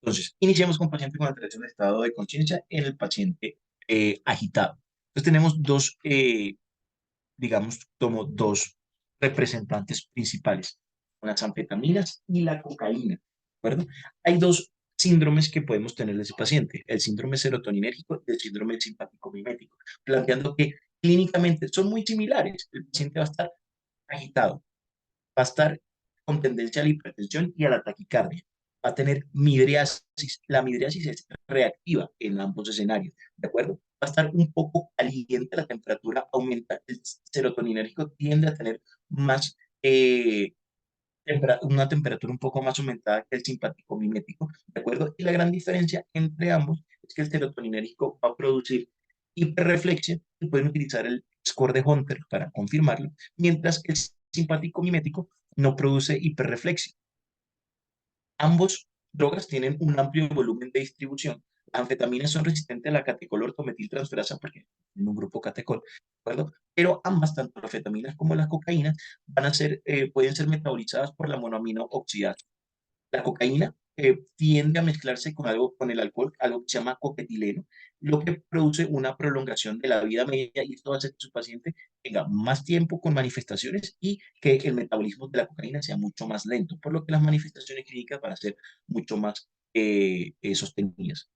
Entonces, iniciamos con paciente con alteración de estado de conciencia en el paciente agitado. Entonces, tenemos digamos, como dos representantes principales, las anfetaminas y la cocaína, ¿de acuerdo? Hay dos síndromes que podemos tener de ese paciente, el síndrome serotoninérgico y el síndrome simpático mimético, planteando que clínicamente son muy similares. El paciente va a estar agitado, va a estar con tendencia a la hipertensión y a la taquicardia. Va a tener midriasis. La midriasis es reactiva en ambos escenarios, ¿de acuerdo? Va a estar un poco caliente, la temperatura aumenta, el serotoninérgico tiende a tener más, una temperatura un poco más aumentada que el simpático mimético, ¿de acuerdo? Y la gran diferencia entre ambos es que el serotoninérgico va a producir hiperreflexia y pueden utilizar el score de Hunter para confirmarlo, mientras el simpático mimético no produce hiperreflexia. Ambos drogas tienen un amplio volumen de distribución. Las anfetaminas son resistentes a la catecolortometiltransferasa porque tienen un grupo catecol, ¿de acuerdo? Pero ambas, tanto las anfetaminas como las cocaínas, pueden ser metabolizadas por la monoamino oxidasa. La cocaína tiende a mezclarse con algo, con el alcohol, algo que se llama coquetileno, lo que produce una prolongación de la vida media y esto va a hacer que su paciente tenga más tiempo con manifestaciones y que el metabolismo de la cocaína sea mucho más lento, por lo que las manifestaciones clínicas van a ser mucho más sostenidas.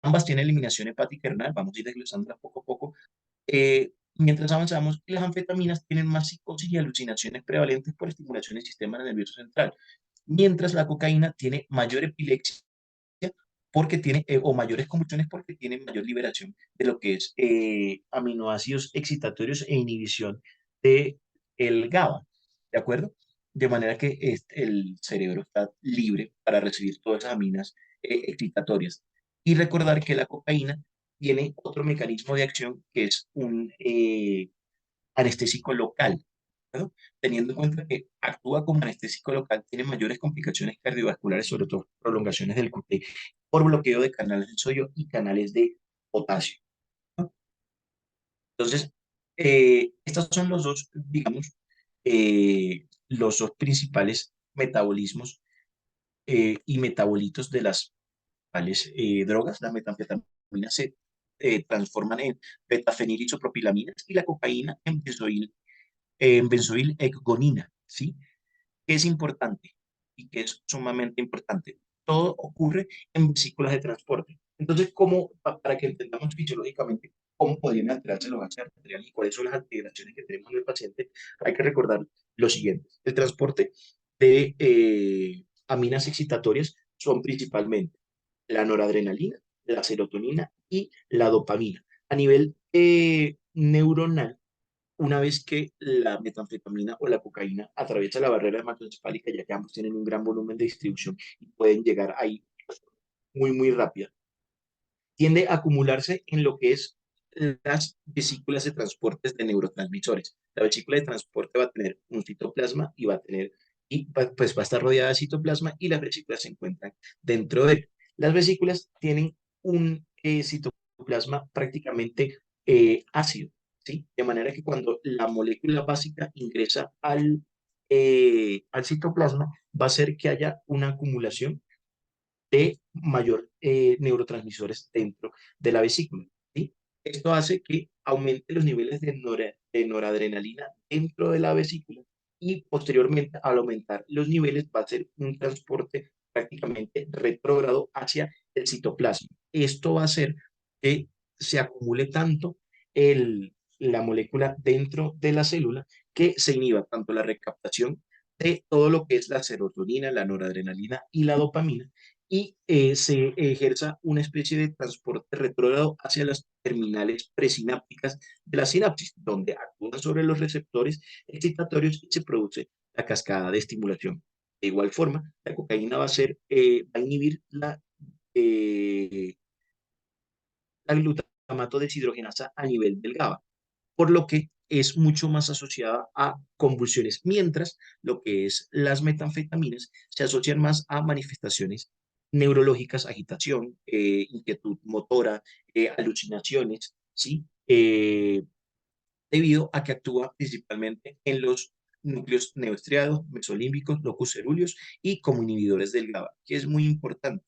Ambas tienen eliminación hepática y renal, vamos a ir desglosándolas poco a poco. Mientras avanzamos, las anfetaminas tienen más psicosis y alucinaciones prevalentes por estimulación del sistema nervioso central, mientras la cocaína tiene mayor epilepsia porque tiene, o mayores convulsiones porque tiene mayor liberación de lo que es aminoácidos excitatorios e inhibición de el GABA, ¿de acuerdo? De manera que el cerebro está libre para recibir todas esas aminas excitatorias. Y recordar que la cocaína tiene otro mecanismo de acción que es un anestésico local, ¿no? Teniendo en cuenta que actúa como anestésico local, tiene mayores complicaciones cardiovasculares, sobre todo prolongaciones del QT, por bloqueo de canales de sodio y canales de potasio, ¿no? Entonces, estos son los dos, digamos, los dos principales metabolismos y metabolitos de las principales drogas. Las metanfetaminas se transforman en betafenilisopropilamina y la cocaína en benzoil-ecgonina, ¿sí? Que es importante y que es sumamente importante. Todo ocurre en vesículas de transporte. Entonces, para que entendamos fisiológicamente cómo podrían alterarse los gases arteriales y cuáles son las alteraciones que tenemos en el paciente, hay que recordar lo siguiente. El transporte de aminas excitatorias son principalmente la noradrenalina, la serotonina y la dopamina. A nivel neuronal, una vez que la metanfetamina o la cocaína atraviesa la barrera hematoencefálica, ya que ambos tienen un gran volumen de distribución y pueden llegar ahí muy, muy rápida, tiende a acumularse en lo que es las vesículas de transportes de neurotransmisores. La vesícula de transporte va a tener un citoplasma y pues va a estar rodeada de citoplasma y las vesículas se encuentran dentro de él. Las vesículas tienen un citoplasma prácticamente ácido, ¿sí? De manera que cuando la molécula básica ingresa al citoplasma, va a hacer que haya una acumulación de mayor neurotransmisores dentro de la vesícula, ¿sí? Esto hace que aumente los niveles de noradrenalina dentro de la vesícula y posteriormente al aumentar los niveles va a ser un transporte prácticamente retrógrado hacia el citoplasma. Esto va a hacer que se acumule tanto la molécula dentro de la célula que se inhiba tanto la recaptación de todo lo que es la serotonina, la noradrenalina y la dopamina, y se ejerza una especie de transporte retrógrado hacia las terminales presinápticas de la sinapsis, donde actúan sobre los receptores excitatorios y se produce la cascada de estimulación. De igual forma, la cocaína va a inhibir eh, la glutamato deshidrogenasa a nivel del GABA, por lo que es mucho más asociada a convulsiones, mientras lo que es las metanfetaminas se asocian más a manifestaciones neurológicas, agitación, inquietud motora, alucinaciones, ¿sí? Debido a que actúa principalmente en los núcleos neoestriados, mesolímbicos, locus cerúleos y como inhibidores del GABA, que es muy importante,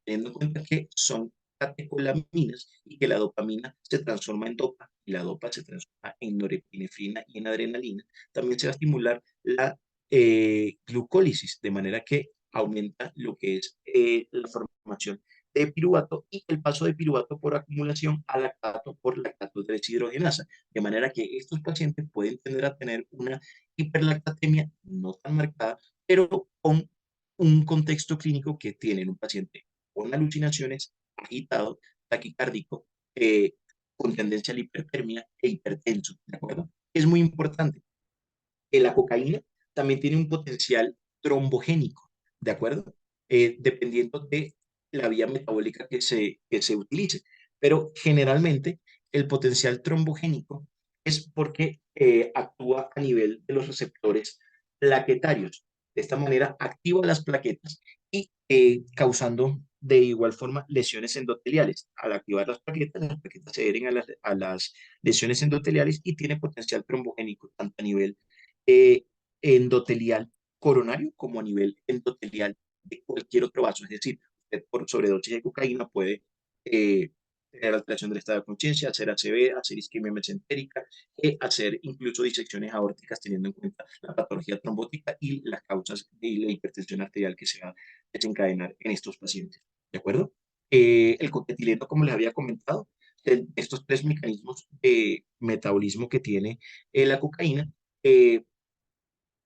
teniendo en cuenta que son catecolaminas y que la dopamina se transforma en dopa y la dopa se transforma en norepinefrina y en adrenalina. También se va a estimular la glucólisis, de manera que aumenta lo que es la formación de piruvato y el paso de piruvato por acumulación a lactato por lactato de deshidrogenasa, de manera que estos pacientes pueden tender a tener una hiperlactatemia no tan marcada, pero con un contexto clínico que tienen un paciente con alucinaciones, agitado, taquicárdico, con tendencia a la hipertermia e hipertenso, ¿de acuerdo? Es muy importante. La cocaína también tiene un potencial trombogénico, ¿de acuerdo? Dependiendo de la vía metabólica que se utilice. Pero generalmente el potencial trombogénico es porque actúa a nivel de los receptores plaquetarios. De esta manera activa las plaquetas y causando de igual forma lesiones endoteliales. Al activar las plaquetas se adhieren a las lesiones endoteliales y tiene potencial trombogénico tanto a nivel eh, endotelial coronario como a nivel endotelial de cualquier otro vaso. Es decir, usted por sobredosis de cocaína puede eh, tener alteración del estado de conciencia, hacer ACV, hacer isquemia mesentérica, hacer incluso disecciones aórticas teniendo en cuenta la patología trombótica y las causas de la hipertensión arterial que se va a desencadenar en estos pacientes. ¿De acuerdo? El coquetileno, como les había comentado, estos tres mecanismos de metabolismo que tiene la cocaína, eh,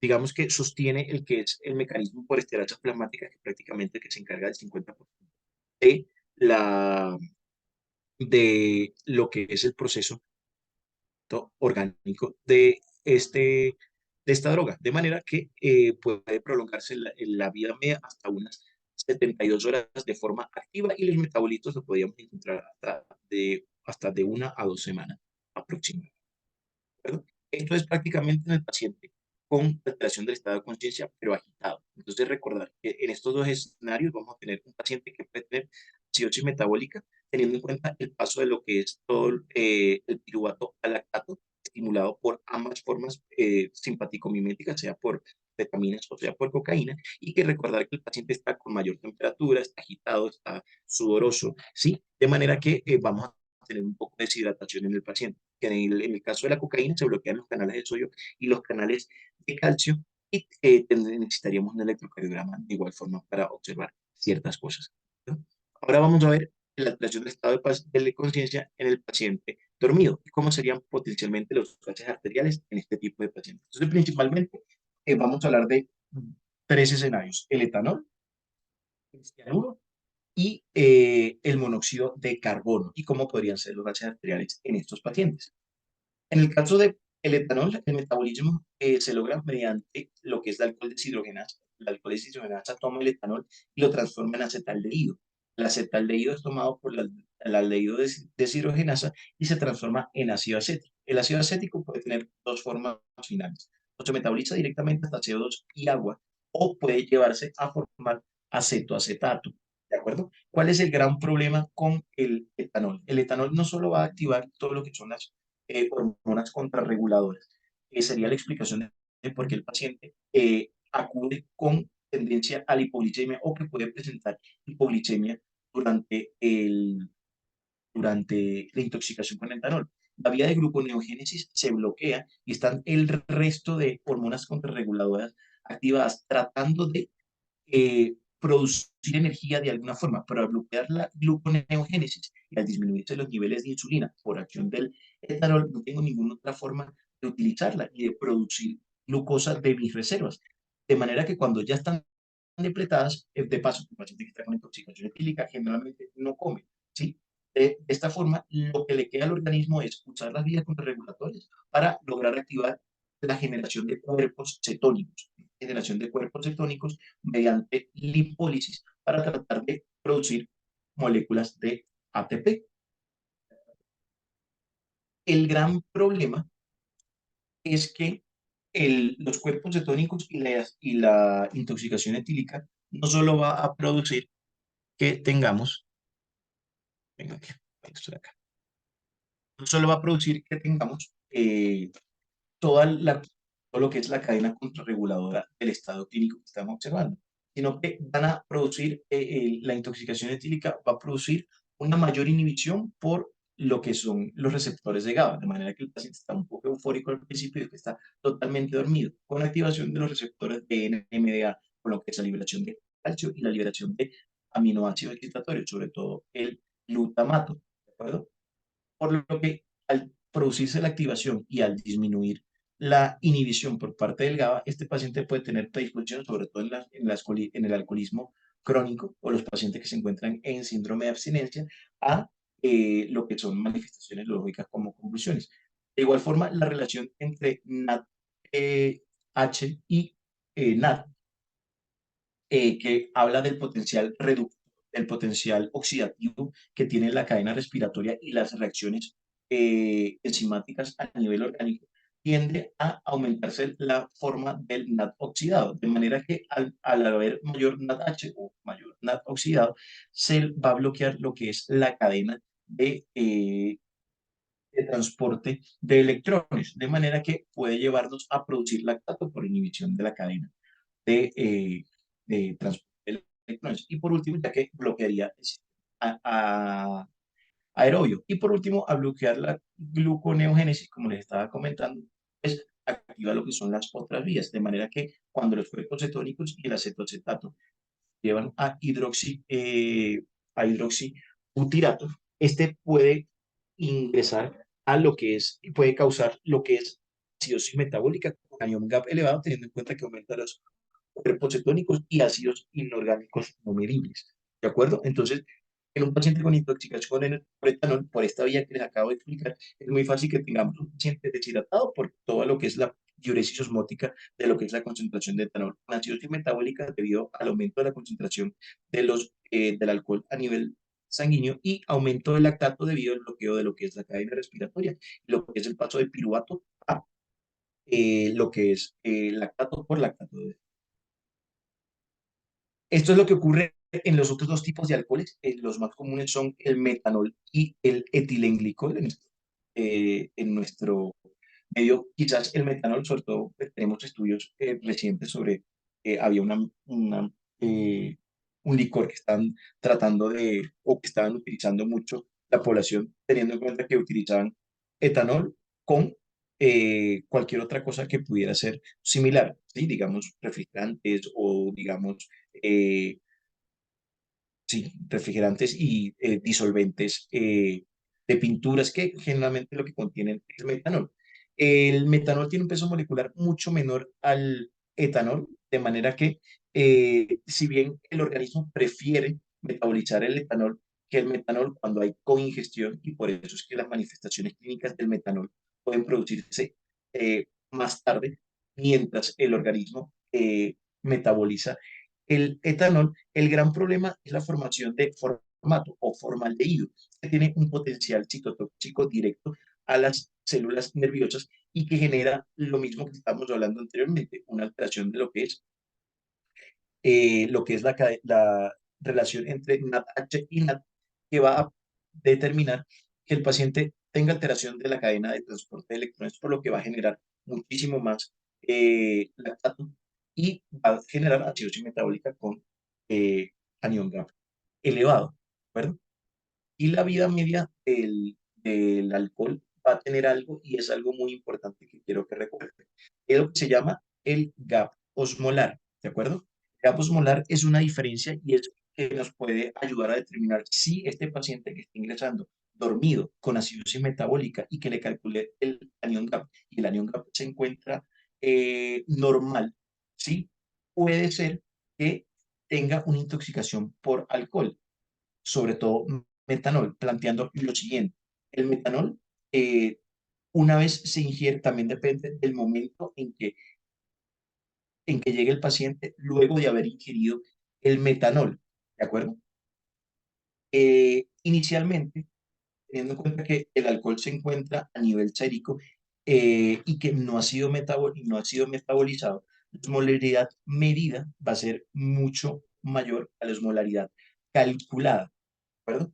digamos que sostiene el que es el mecanismo por esteracha plasmática, que prácticamente que se encarga del 50% de, la, de lo que es el proceso orgánico de esta droga, de manera que puede prolongarse la vida media hasta unas 72 horas de forma activa y los metabolitos lo podríamos encontrar hasta de 1 a 2 semanas aproximadamente. ¿Acuerdo? Esto es prácticamente en el paciente con alteración del estado de conciencia, pero agitado. Entonces, recordar que en estos dos escenarios vamos a tener un paciente que puede tener acidosis metabólica, teniendo en cuenta el paso de lo que es todo el piruvato al lactato, estimulado por ambas formas simpático-miméticas, sea por vitaminas o sea por cocaína, y que recordar que el paciente está con mayor temperatura, está agitado, está sudoroso, ¿sí? De manera que vamos a tener un poco de deshidratación en el paciente. Que en el caso de la cocaína se bloquean los canales de sodio y los canales de calcio y necesitaríamos un electrocardiograma de igual forma para observar ciertas cosas, ¿no? Ahora vamos a ver la alteración del estado de conciencia en el paciente dormido y cómo serían potencialmente los gases arteriales en este tipo de pacientes. Entonces, principalmente vamos a hablar de tres escenarios: el etanol, el cianuro y el monóxido de carbono y cómo podrían ser los gases arteriales en estos pacientes. En el caso del etanol, el metabolismo se logra mediante lo que es la alcohol deshidrogenasa. La alcohol deshidrogenasa toma el etanol y lo transforma en acetaldehído. El acetaldehído es tomado por la aldehído deshidrogenasa y se transforma en ácido acético. El ácido acético puede tener dos formas finales. O se metaboliza directamente hasta CO2 y agua, o puede llevarse a formar acetoacetato. ¿De acuerdo? ¿Cuál es el gran problema con el etanol? El etanol no solo va a activar todo lo que son las hormonas contrarreguladoras. Sería la explicación de por qué el paciente acude con tendencia a la hipoglicemia o que puede presentar hipoglicemia durante, durante la intoxicación con etanol. La vía de gluconeogénesis se bloquea y están el resto de hormonas contrarreguladoras activadas tratando de producir energía de alguna forma, pero al bloquear la gluconeogénesis y al disminuirse los niveles de insulina por acción del etanol, no tengo ninguna otra forma de utilizarla y de producir glucosa de mis reservas. De manera que cuando ya están depletadas, de paso, el paciente que está con intoxicación etílica generalmente no come, ¿sí? De esta forma, lo que le queda al organismo es usar las vías contrarregulatorias para lograr activar la generación de cuerpos cetónicos, generación de cuerpos cetónicos mediante lipólisis para tratar de producir moléculas de ATP. El gran problema es que los cuerpos cetónicos y la intoxicación etílica no solo va a producir que tengamos, venga aquí, estoy acá, no solo va a producir que tengamos todo lo que es la cadena contrarreguladora del estado clínico que estamos observando, sino que van a producir, la intoxicación etílica va a producir una mayor inhibición por lo que son los receptores de GABA, de manera que el paciente está un poco eufórico al principio y que está totalmente dormido, con activación de los receptores de NMDA, con lo que es la liberación de calcio y la liberación de aminoácidos excitatorios, sobre todo el glutamato, ¿de acuerdo? Por lo que al producirse la activación y al disminuir la inhibición por parte del GABA, este paciente puede tener predisposición, sobre todo en el alcoholismo crónico o los pacientes que se encuentran en síndrome de abstinencia, a lo que son manifestaciones lógicas como convulsiones. De igual forma, la relación entre NADH y NAD, que habla del potencial reductor, del potencial oxidativo que tiene la cadena respiratoria y las reacciones enzimáticas a nivel orgánico, tiende a aumentarse la forma del NAD oxidado, de manera que al haber mayor NADH o mayor NAD oxidado, se va a bloquear lo que es la cadena de transporte de electrones, de manera que puede llevarnos a producir lactato por inhibición de la cadena de transporte de electrones. Y por último, ya que bloquearía el sistema aerobio. Y por último, a bloquear la gluconeogénesis, como les estaba comentando, pues activa lo que son las otras vías, de manera que cuando los cuerpos cetónicos y el acetoacetato llevan a hidroxibutirato, este puede ingresar a lo que es, puede causar lo que es acidosis metabólica con anión GAP elevado, teniendo en cuenta que aumenta los cuerpos cetónicos y ácidos inorgánicos no medibles. ¿De acuerdo? Entonces, en un paciente con intoxicación por etanol, por esta vía que les acabo de explicar, es muy fácil que tengamos un paciente deshidratado por todo lo que es la diuresis osmótica de lo que es la concentración de etanol con acidosis metabólica debido al aumento de la concentración del alcohol a nivel sanguíneo y aumento del lactato debido al bloqueo de lo que es la cadena respiratoria, lo que es el paso de piruvato a lo que es lactato por lactato. Esto es lo que ocurre en los otros dos tipos de alcoholes. Los más comunes son el metanol y el etilenglicol en nuestro medio. Quizás el metanol, sobre todo, tenemos estudios recientes sobre, había eh, un licor que están tratando de, o que estaban utilizando mucho la población, teniendo en cuenta que utilizaban etanol con cualquier otra cosa que pudiera ser similar, ¿sí? Digamos, refrigerantes o digamos eh, sí, refrigerantes y disolventes de pinturas que generalmente lo que contienen es metanol. El metanol tiene un peso molecular mucho menor al etanol, de manera que si bien el organismo prefiere metabolizar el etanol que el metanol cuando hay coingestión, y por eso es que las manifestaciones clínicas del metanol pueden producirse más tarde, mientras el organismo metaboliza el etanol. El gran problema es la formación de formato o formaldehído, que tiene un potencial citotóxico directo a las células nerviosas y que genera lo mismo que estamos hablando anteriormente, una alteración de lo que es la relación entre NADH y NAD, que va a determinar que el paciente tenga alteración de la cadena de transporte de electrones, por lo que va a generar muchísimo más lactato y va a generar acidosis metabólica con eh, anión GAP elevado, ¿de acuerdo? Y la vida media del alcohol va a tener algo, y es algo muy importante que quiero que recuerden. Es lo que se llama el gap osmolar, ¿de acuerdo? El gap osmolar es una diferencia y es que nos puede ayudar a determinar si este paciente que está ingresando dormido con acidosis metabólica y que le calcule el anión gap y el anión gap se encuentra normal, ¿sí? Puede ser que tenga una intoxicación por alcohol, sobre todo metanol, planteando lo siguiente. El metanol, eh, una vez se ingiere, también depende del momento en que llegue el paciente luego de haber ingerido el metanol, ¿de acuerdo? Inicialmente, teniendo en cuenta que el alcohol se encuentra a nivel sérico y que no ha sido metabolizado, la osmolaridad medida va a ser mucho mayor a la osmolaridad calculada, ¿de acuerdo?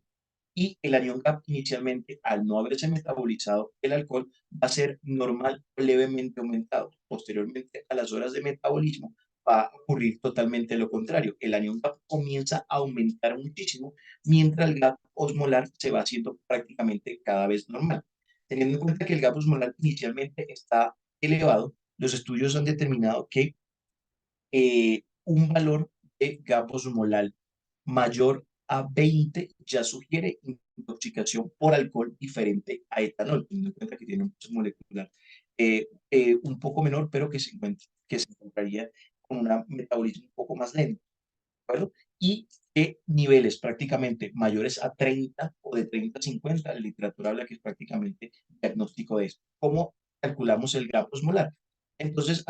Y el anión GAP inicialmente, al no haberse metabolizado el alcohol, va a ser normal o levemente aumentado. Posteriormente, a las horas de metabolismo, va a ocurrir totalmente lo contrario. El anión GAP comienza a aumentar muchísimo, mientras el GAP osmolar se va haciendo prácticamente cada vez normal. Teniendo en cuenta que el GAP osmolar inicialmente está elevado, los estudios han determinado que un valor de GAP osmolar mayor a 20 ya sugiere intoxicación por alcohol diferente a etanol, teniendo en cuenta que tiene un peso molecular un poco menor, pero que se encontraría con un metabolismo un poco más lento, ¿de acuerdo? Y niveles prácticamente mayores a 30 o de 30 a 50, la literatura habla que es prácticamente diagnóstico de esto. ¿Cómo calculamos el grado osmolar? Entonces,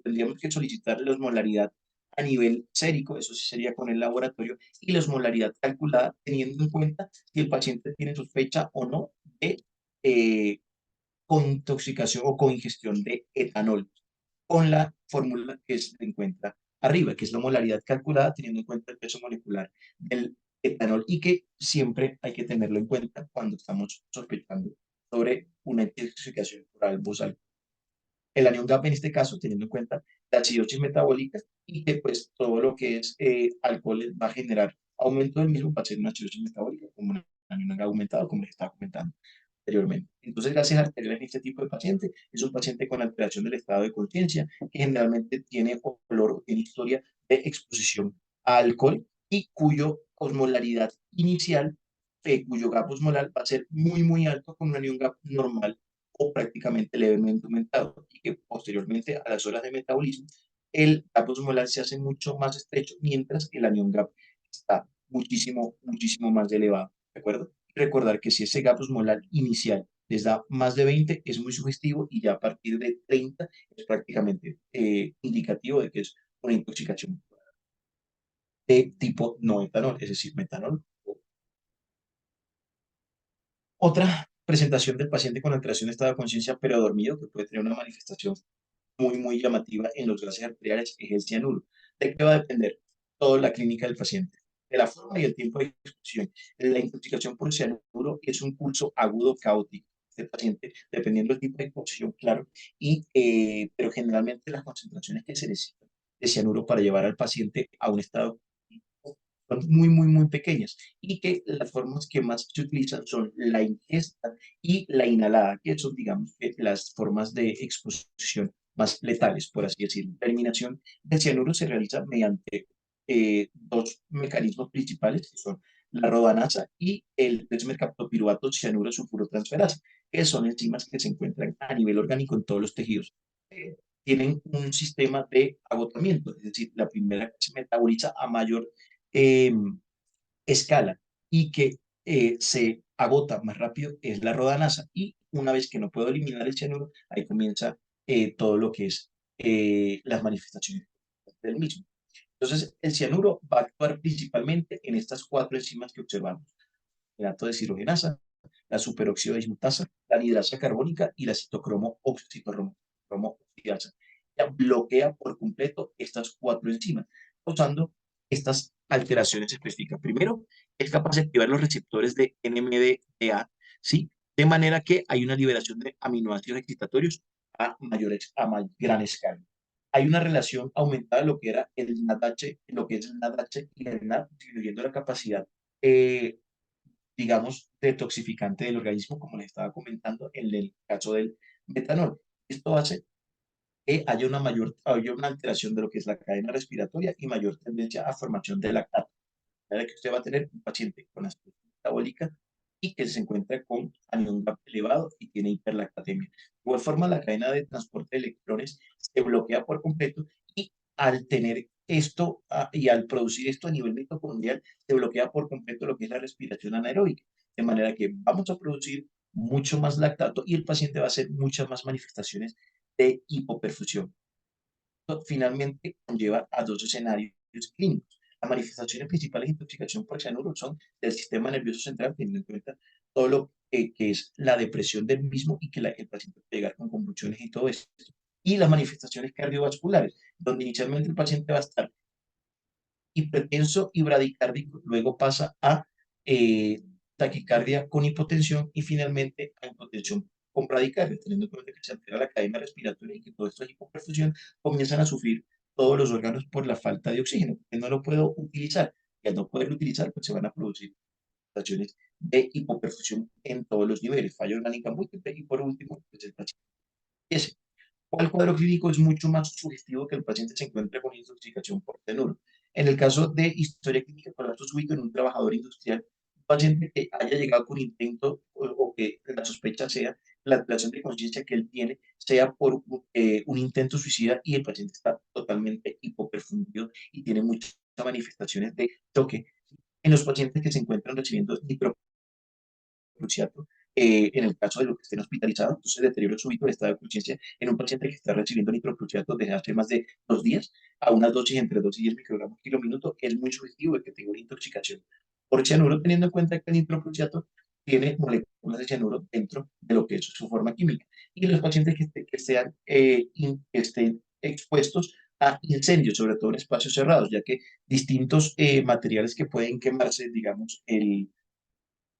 tendríamos que solicitar la osmolaridad a nivel sérico, eso sí sería con el laboratorio, y la osmolaridad calculada teniendo en cuenta si el paciente tiene sospecha o no de eh, con intoxicación o con ingestión de etanol con la fórmula que se encuentra arriba, que es la molaridad calculada teniendo en cuenta el peso molecular del etanol y que siempre hay que tenerlo en cuenta cuando estamos sospechando sobre una intoxicación por albus. El anión GAP en este caso, teniendo en cuenta la acidosis metabólica y que pues todo lo que es alcohol va a generar aumento del mismo, va a ser una acidosis metabólica como un anión aumentado, como les estaba comentando anteriormente. Entonces, gases arteriales en este tipo de paciente es un paciente con alteración del estado de conciencia, que generalmente tiene olor o tiene historia de exposición a alcohol y cuyo osmolaridad inicial, cuyo GAP osmolar va a ser muy, muy alto con un anión GAP normal o prácticamente levemente aumentado y que posteriormente a las horas de metabolismo el GAP osmolar se hace mucho más estrecho mientras el anión GAP está muchísimo, muchísimo más elevado, ¿de acuerdo? Recordar que si ese GAP osmolar inicial les da más de 20 es muy sugestivo y ya a partir de 30 es prácticamente indicativo de que es una intoxicación de tipo no etanol, es decir, metanol. Otra presentación del paciente con alteración de estado de conciencia pero dormido que puede tener una manifestación muy, muy llamativa en los gases arteriales es el cianuro. ¿De qué va a depender? Toda la clínica del paciente, de la forma y el tiempo de exposición. La intoxicación por cianuro es un pulso agudo caótico. Este paciente, dependiendo del tipo de exposición, claro, pero generalmente las concentraciones que se necesitan de cianuro para llevar al paciente a un estado son muy, muy, muy pequeñas y que las formas que más se utilizan son la ingesta y la inhalada, que son, digamos, las formas de exposición más letales, por así decirlo. La eliminación del cianuro se realiza mediante dos mecanismos principales, que son la rodanasa y el desmercaptopiruvato cianuro sulfurotransferasa, que son enzimas que se encuentran a nivel orgánico en todos los tejidos. Tienen un sistema de agotamiento, es decir, la primera que se metaboliza a mayor eh, escala y que se agota más rápido es la rodanasa. Y una vez que no puedo eliminar el cianuro, ahí comienza todo lo que es las manifestaciones del mismo. Entonces, el cianuro va a actuar principalmente en estas cuatro enzimas que observamos: el de deshidrogenasa, la superóxido dismutasa, la anidrasa carbónica y la citocromo oxidasa. Ya bloquea por completo estas cuatro enzimas, causando estas alteraciones específicas. Primero, es capaz de activar los receptores de NMDA, ¿sí? De manera que hay una liberación de aminoácidos excitatorios a gran escala. Hay una relación aumentada de lo que era el NADH, lo que es el NADH y el NAD, disminuyendo la capacidad eh, digamos, detoxificante del organismo, como les estaba comentando en el caso del metanol. Esto hace que haya una alteración de lo que es la cadena respiratoria y mayor tendencia a formación de lactato. Que usted va a tener un paciente con acidosis metabólica y que se encuentra con anión GAP elevado y tiene hiperlactatemia. De igual forma, la cadena de transporte de electrones se bloquea por completo y al tener esto y al producir esto a nivel mitocondrial, se bloquea por completo lo que es la respiración anaeróbica. De manera que vamos a producir mucho más lactato y el paciente va a hacer muchas más manifestaciones de hipoperfusión. Finalmente conlleva a dos escenarios clínicos. Las manifestaciones principales de intoxicación por cianuro son del sistema nervioso central, teniendo en cuenta todo lo que es la depresión del mismo y que el paciente puede llegar con convulsiones y todo esto. Y las manifestaciones cardiovasculares, donde inicialmente el paciente va a estar hipertenso y bradicárdico, luego pasa a eh, taquicardia con hipotensión y finalmente a hipotensión con bradicardia, teniendo en cuenta que se altera la cadena respiratoria y que todo esto es hipoperfusión, comienzan a sufrir todos los órganos por la falta de oxígeno, que no lo puedo utilizar. Y al no poderlo utilizar, pues se van a producir situaciones de hipoperfusión en todos los niveles, falla orgánica múltiple y por último, pues el paciente fallece. ¿Cuál cuadro clínico es mucho más sugestivo que el paciente se encuentre con intoxicación por cianuro? En el caso de historia clínica, colapso súbito en un trabajador industrial, un paciente que haya llegado con intento o que la sospecha sea la alteración de conciencia que él tiene, sea por un intento suicida y el paciente está totalmente hipoperfundido y tiene muchas manifestaciones de choque. En los pacientes que se encuentran recibiendo cruciato, en el caso de lo que estén hospitalizados, entonces deterioro súbito del estado de conciencia en un paciente que está recibiendo nitrocruciato desde hace más de 2 días a una dosis entre 2 y 10 microgramos kilo minuto, es muy sugestivo de que tenga una intoxicación por cianuro, teniendo en cuenta que el nitrocruciato tiene moléculas de cianuro dentro de lo que es su forma química. Y los pacientes que estén expuestos a incendios, sobre todo en espacios cerrados, ya que distintos materiales que pueden quemarse, digamos,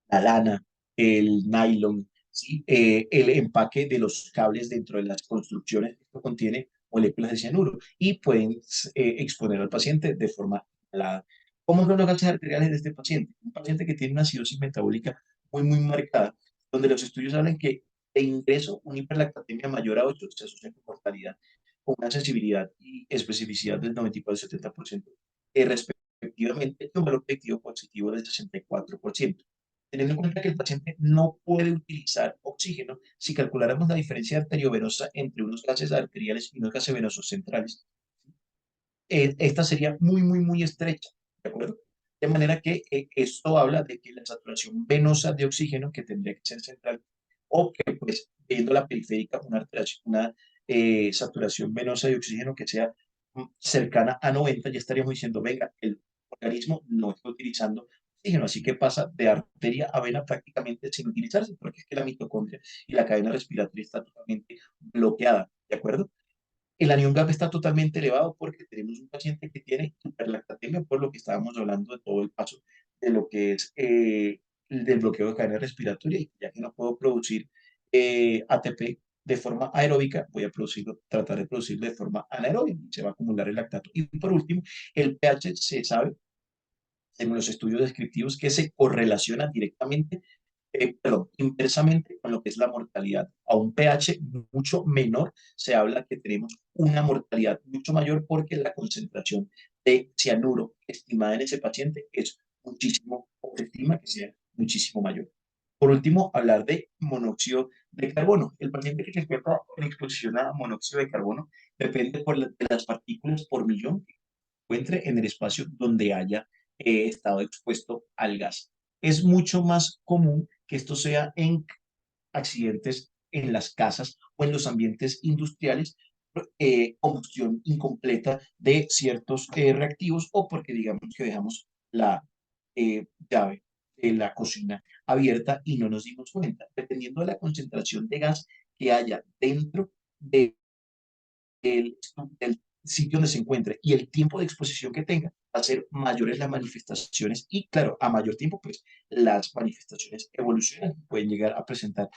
la lana, el nylon, ¿sí? El empaque de los cables dentro de las construcciones, esto contiene moléculas de cianuro y pueden exponer al paciente de forma inhalada. ¿Cómo son los gases arteriales de este paciente? Un paciente que tiene una acidosis metabólica muy marcada, donde los estudios hablan que de ingreso una hiperlactatemia mayor a 8 se asocia con mortalidad, con una sensibilidad y especificidad del 94 y 70%, respectivamente, y un valor predictivo positivo del 64%. Teniendo en cuenta que el paciente no puede utilizar oxígeno, si calculáramos la diferencia arteriovenosa entre unos gases arteriales y unos gases venosos centrales, esta sería muy estrecha, ¿de acuerdo? De manera que esto habla de que la saturación venosa de oxígeno, que tendría que ser central, o que pues viendo la periférica, una saturación venosa de oxígeno que sea cercana a 90, ya estaríamos diciendo, venga, el organismo no está utilizando oxígeno, así que pasa de arteria a vena prácticamente sin utilizarse, porque es que la mitocondria y la cadena respiratoria está totalmente bloqueada, ¿de acuerdo? El anión GAP está totalmente elevado porque tenemos un paciente que tiene hiperlactatemia, por lo que estábamos hablando de todo el paso de lo que es el del bloqueo de cadena respiratoria, y ya que no puedo producir ATP de forma aeróbica, voy a tratar de producirlo de forma anaeróbica, se va a acumular el lactato. Y por último, el pH se sabe en los estudios descriptivos que se correlaciona directamente, perdón, inversamente con lo que es la mortalidad. A un pH mucho menor se habla que tenemos una mortalidad mucho mayor porque la concentración de cianuro estimada en ese paciente es muchísimo, o se estima que sea muchísimo mayor. Por último, hablar de monóxido de carbono. El paciente que se encuentra en exposición a monóxido de carbono depende de las partículas por millón que encuentre en el espacio donde haya estado expuesto al gas. Es mucho más común que esto sea en accidentes en las casas o en los ambientes industriales, combustión incompleta de ciertos reactivos, o porque digamos que dejamos la llave de la cocina abierta y no nos dimos cuenta. Dependiendo de la concentración de gas que haya dentro de del sitio donde se encuentre y el tiempo de exposición que tenga, va a ser mayores las manifestaciones, y claro, a mayor tiempo, pues las manifestaciones evolucionan y pueden llegar a presentar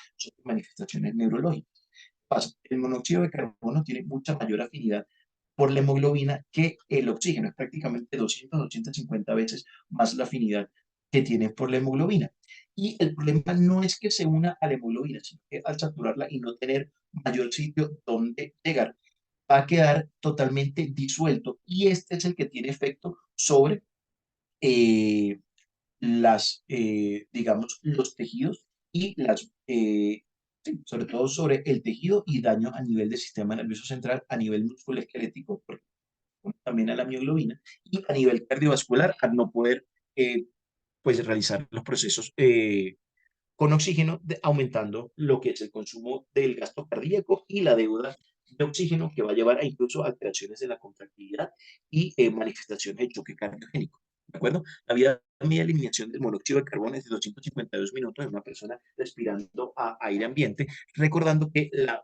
manifestaciones neurológicas. Pasa, el monóxido de carbono tiene mucha mayor afinidad por la hemoglobina que el oxígeno, es prácticamente 200-250 veces más la afinidad que tiene por la hemoglobina. Y el problema no es que se una a la hemoglobina, sino que al saturarla y no tener mayor sitio donde llegar, va a quedar totalmente disuelto, y este es el que tiene efecto sobre eh, digamos, los tejidos y sí, sobre todo sobre el tejido, y daño a nivel del sistema nervioso central, a nivel musculoesquelético, también a la mioglobina, y a nivel cardiovascular, al no poder eh, pues realizar los procesos con oxígeno, aumentando lo que es el consumo del gasto cardíaco y la deuda de oxígeno, que va a llevar a incluso alteraciones de la contractilidad y manifestaciones de choque cardiogénico. ¿De acuerdo? La vida media de eliminación del monóxido de carbono es de 252 minutos en una persona respirando a aire ambiente, recordando que la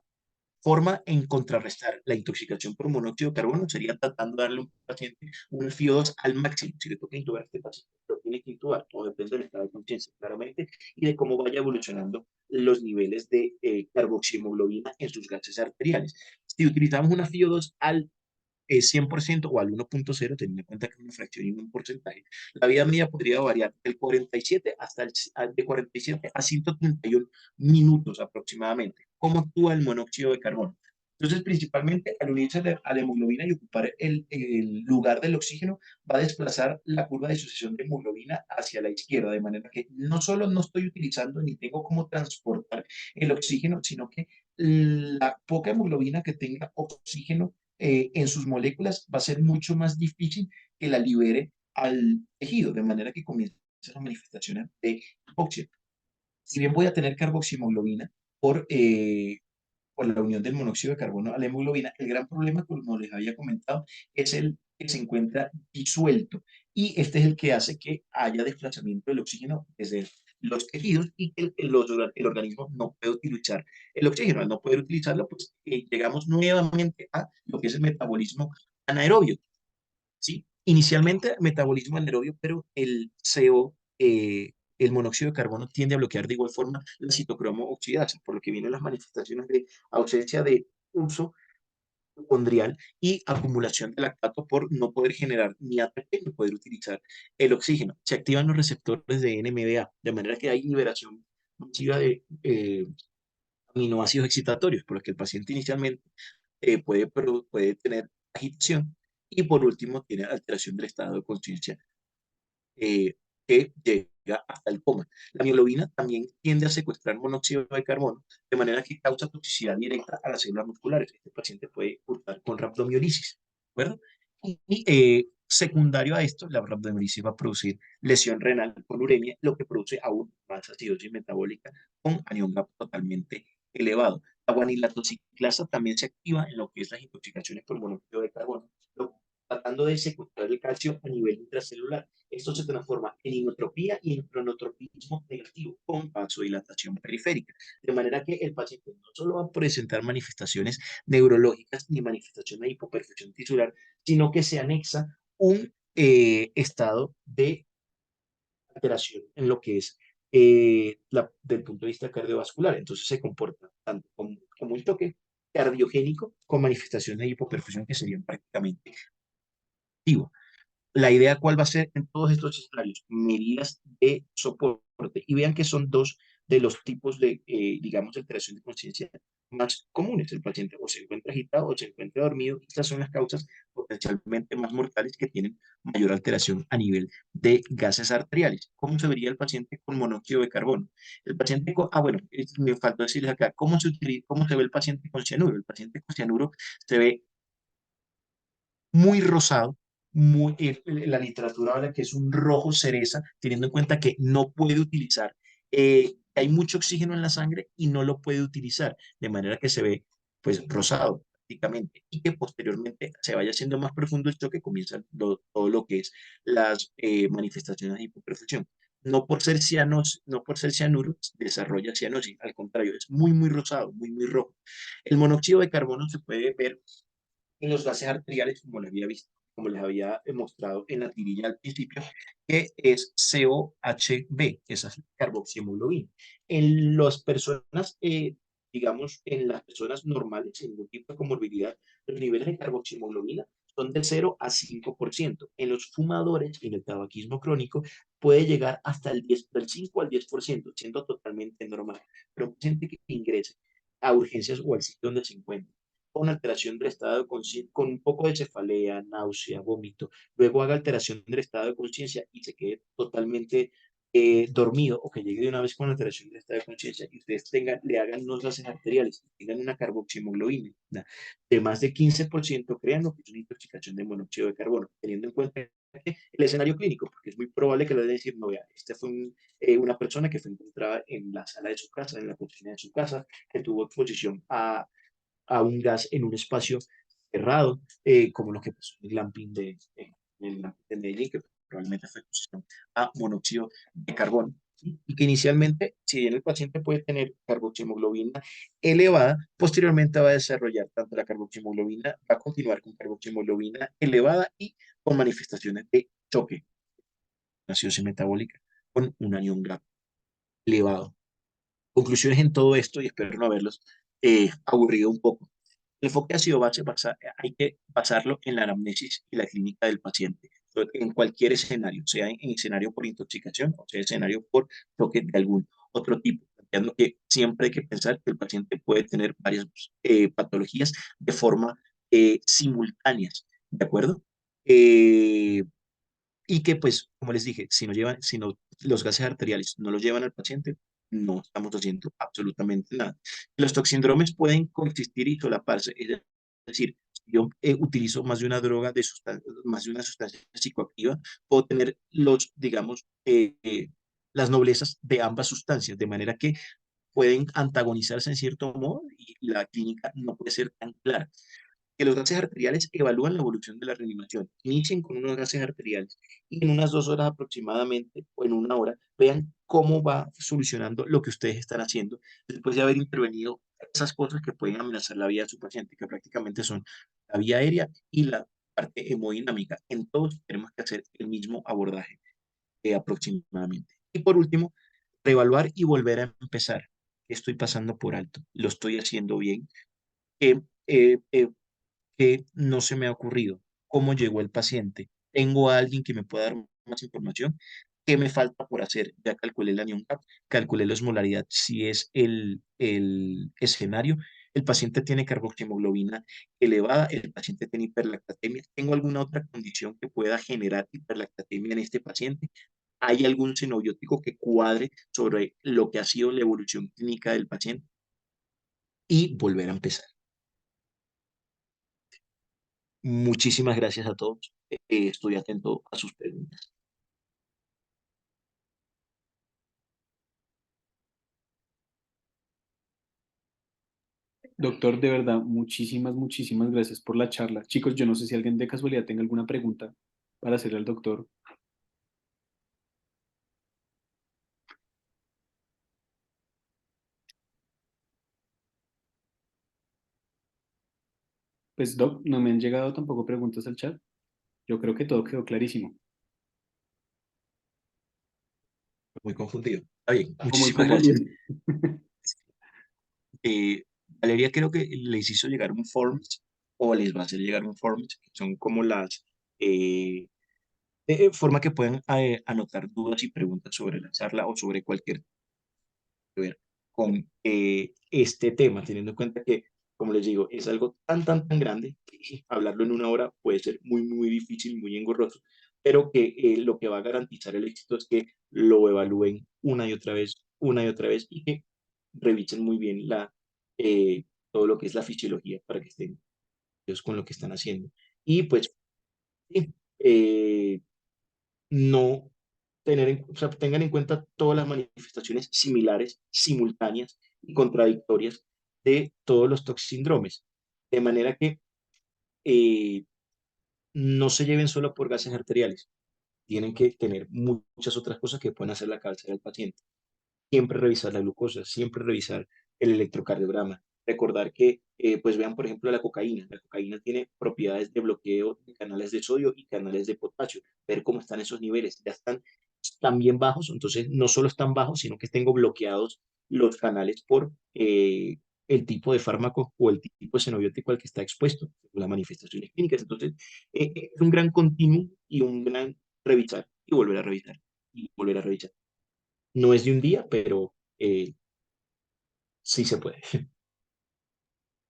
forma en contrarrestar la intoxicación por monóxido de carbono sería tratando de darle a un paciente un FIO2 al máximo. Si le toca intubar a este paciente, lo tiene que intubar, todo depende del estado de conciencia, claramente, y de cómo vaya evolucionando los niveles de carboxihemoglobina en sus gases arteriales. Si utilizamos una FIO2 al 100% o al 1.0, teniendo en cuenta que es una fracción y un porcentaje, la vida media podría variar del 47 de 47 a 131 minutos aproximadamente. ¿Cómo actúa el monóxido de carbono? Entonces, principalmente al unirse a la hemoglobina y ocupar el lugar del oxígeno, va a desplazar la curva de sucesión de hemoglobina hacia la izquierda, de manera que no solo no estoy utilizando ni tengo cómo transportar el oxígeno, sino que la poca hemoglobina que tenga oxígeno en sus moléculas va a ser mucho más difícil que la libere al tejido, de manera que comienzan las manifestaciones de hipoxia. Si bien voy a tener carboxiemoglobina por la unión del monóxido de carbono a la hemoglobina, el gran problema, como les había comentado, es el que se encuentra disuelto. Y este es el que hace que haya desplazamiento del oxígeno desde los tejidos y que el organismo no puede utilizar el oxígeno. Al no poder utilizarlo, pues llegamos nuevamente a lo que es el metabolismo anaerobio. ¿Sí? Inicialmente metabolismo anaerobio, pero el CO, el monóxido de carbono, tiende a bloquear de igual forma la citocromo oxidasa, por lo que vienen las manifestaciones de ausencia de uso mitocondrial y acumulación de lactato por no poder generar ni ATP ni poder utilizar el oxígeno. Se activan los receptores de NMDA, de manera que hay liberación masiva de aminoácidos excitatorios, por lo que el paciente inicialmente puede tener agitación y por último tiene alteración del estado de conciencia eh, que llega hasta el coma. La mioglobina también tiende a secuestrar monóxido de carbono, de manera que causa toxicidad directa a las células musculares. Este paciente puede cursar con rhabdomiolisis, ¿de acuerdo? Secundario a esto, la rhabdomiolisis va a producir lesión renal con uremia, lo que produce aún más acidosis metabólica con anión GAP totalmente elevado. La guanilatoxiclasa también se activa en lo que es las intoxicaciones por monóxido de carbono, tratando de secuestrar el calcio a nivel intracelular. Esto se transforma en inotropía y en cronotropismo negativo con vasodilatación periférica. De manera que el paciente no solo va a presentar manifestaciones neurológicas ni manifestaciones de hipoperfusión tisular, sino que se anexa un estado de alteración en lo que es del punto de vista cardiovascular. Entonces se comporta tanto como un toque cardiogénico con manifestaciones de hipoperfusión que serían prácticamente activas. La idea cuál va a ser en todos estos escenarios, medidas de soporte. Y vean que son dos de los tipos de, digamos, alteración de conciencia más comunes. El paciente o se encuentra agitado o se encuentra dormido. Estas son las causas potencialmente más mortales que tienen mayor alteración a nivel de gases arteriales. ¿Cómo se vería el paciente con monóxido de carbono? El paciente bueno, me faltó decirles acá, ¿cómo se ve el paciente con cianuro? El paciente con cianuro se ve muy rosado, la literatura habla que es un rojo cereza, teniendo en cuenta que no puede utilizar, hay mucho oxígeno en la sangre y no lo puede utilizar, de manera que se ve pues rosado prácticamente y que posteriormente se vaya haciendo más profundo el choque, comienza todo lo que es las manifestaciones de hipoperfusión. No por ser cianuro, desarrolla cianosis, al contrario, es muy, muy rosado, muy, muy rojo. El monóxido de carbono se puede ver en los gases arteriales, como les había visto, como les había mostrado en la tirilla al principio, que es COHB, esa es carboxihemoglobina. En las personas, digamos, en las personas normales, sin ningún tipo de comorbilidad, los niveles de carboxihemoglobina son del 0 a 5%. En los fumadores y en el tabaquismo crónico puede llegar hasta del 5 al 10%, siendo totalmente normal. Pero un paciente que ingrese a urgencias o al sitio donde se encuentra con alteración del estado de conciencia, con un poco de cefalea, náusea, vómito, luego haga alteración del estado de conciencia y se quede totalmente dormido o que llegue de una vez con alteración del estado de conciencia y ustedes le hagan unos gases arteriales y tengan una carboxihemoglobina de más de 15%, crean lo que es una intoxicación de monóxido de carbono, teniendo en cuenta el escenario clínico, porque es muy probable que le den decir, no, vea, esta fue una persona que fue encontrada en la sala de su casa, en la cocina de su casa, que tuvo exposición a un gas en un espacio cerrado, como lo que pasó en el glamping de Medellín, que probablemente fue exposición a monóxido de carbono. ¿Sí? Y que inicialmente, si bien el paciente puede tener carboxiemoglobina elevada, posteriormente va a desarrollar tanto la carboxiemoglobina, va a continuar con carboxiemoglobina elevada y con manifestaciones de choque, acidosis metabólica, con un anión GAP elevado. Conclusiones en todo esto, y espero no haberlos aburrido un poco. El enfoque ácido base hay que basarlo en la anamnesis y la clínica del paciente, en cualquier escenario, sea en escenario por intoxicación o sea escenario por choque de algún otro tipo. planteando que siempre hay que pensar que el paciente puede tener varias patologías de forma simultáneas, ¿de acuerdo? Eh, y que, pues, como les dije, si no, los gases arteriales no los llevan al paciente, no estamos haciendo absolutamente nada. Los toxindromes pueden coexistir y solaparse, es decir, si yo utilizo más de una droga, más de una sustancia psicoactiva, puedo tener digamos, las noblezas de ambas sustancias, de manera que pueden antagonizarse en cierto modo y la clínica no puede ser tan clara. Que los gases arteriales evalúan la evolución de la reanimación. Inicien con unos gases arteriales y en unas 2 horas aproximadamente o en una hora vean cómo va solucionando lo que ustedes están haciendo después de haber intervenido esas cosas que pueden amenazar la vida de su paciente, que prácticamente son la vía aérea y la parte hemodinámica. En todos tenemos que hacer el mismo abordaje aproximadamente. Y por último, reevaluar y volver a empezar. Estoy pasando por alto, lo estoy haciendo bien. Eh, eh, eh, que no se me ha ocurrido. ¿Cómo llegó el paciente? ¿Tengo a alguien que me pueda dar más información? ¿Qué me falta por hacer? Ya calculé la Nion Cap, calculé la osmolaridad. Si es el escenario, el paciente tiene carboxiemoglobina elevada, el paciente tiene hiperlactatemia. ¿Tengo alguna otra condición que pueda generar hiperlactatemia en este paciente? ¿Hay algún xenobiótico que cuadre sobre lo que ha sido la evolución clínica del paciente? Y volver a empezar. Muchísimas gracias a todos. Estoy atento a sus preguntas. Doctor, de verdad, muchísimas gracias por la charla. Chicos, yo no sé si alguien de casualidad tenga alguna pregunta para hacerle al doctor. Pues, Doc, no me han llegado tampoco preguntas al chat. Yo creo que todo quedó clarísimo. Muy confundido. Está bien, O muy muchísimas confundido. gracias. Valeria creo que les hizo llegar un forms o les va a hacer llegar un forms, que son como las forma que pueden anotar dudas y preguntas sobre la charla o sobre cualquier que ver con este tema, teniendo en cuenta que, como les digo, es algo tan grande que hablarlo en una hora puede ser muy difícil, muy engorroso, pero que lo que va a garantizar el éxito es que lo evalúen una y otra vez, y que revisen muy bien eh, todo lo que es la fisiología para que estén ellos con lo que están haciendo. Y pues, sí, no o sea, tengan en cuenta todas las manifestaciones similares, simultáneas y contradictorias de todos los toxindromes, de manera que eh, no se lleven solo por gases arteriales, tienen que tener muchas otras cosas que pueden hacer la cabeza del paciente. Siempre revisar la glucosa, siempre revisar el electrocardiograma. Recordar que, pues vean, por ejemplo, la cocaína. La cocaína tiene propiedades de bloqueo de canales de sodio y canales de potasio. Ver cómo están esos niveles. Ya están bien bajos, entonces no solo están bajos, sino que tengo bloqueados los canales por el tipo de fármaco o el tipo de xenobiótico al que está expuesto, las manifestaciones clínicas. Entonces, es un gran continuum y un gran revisar y volver a revisar y volver a revisar. No es de un día, pero sí se puede.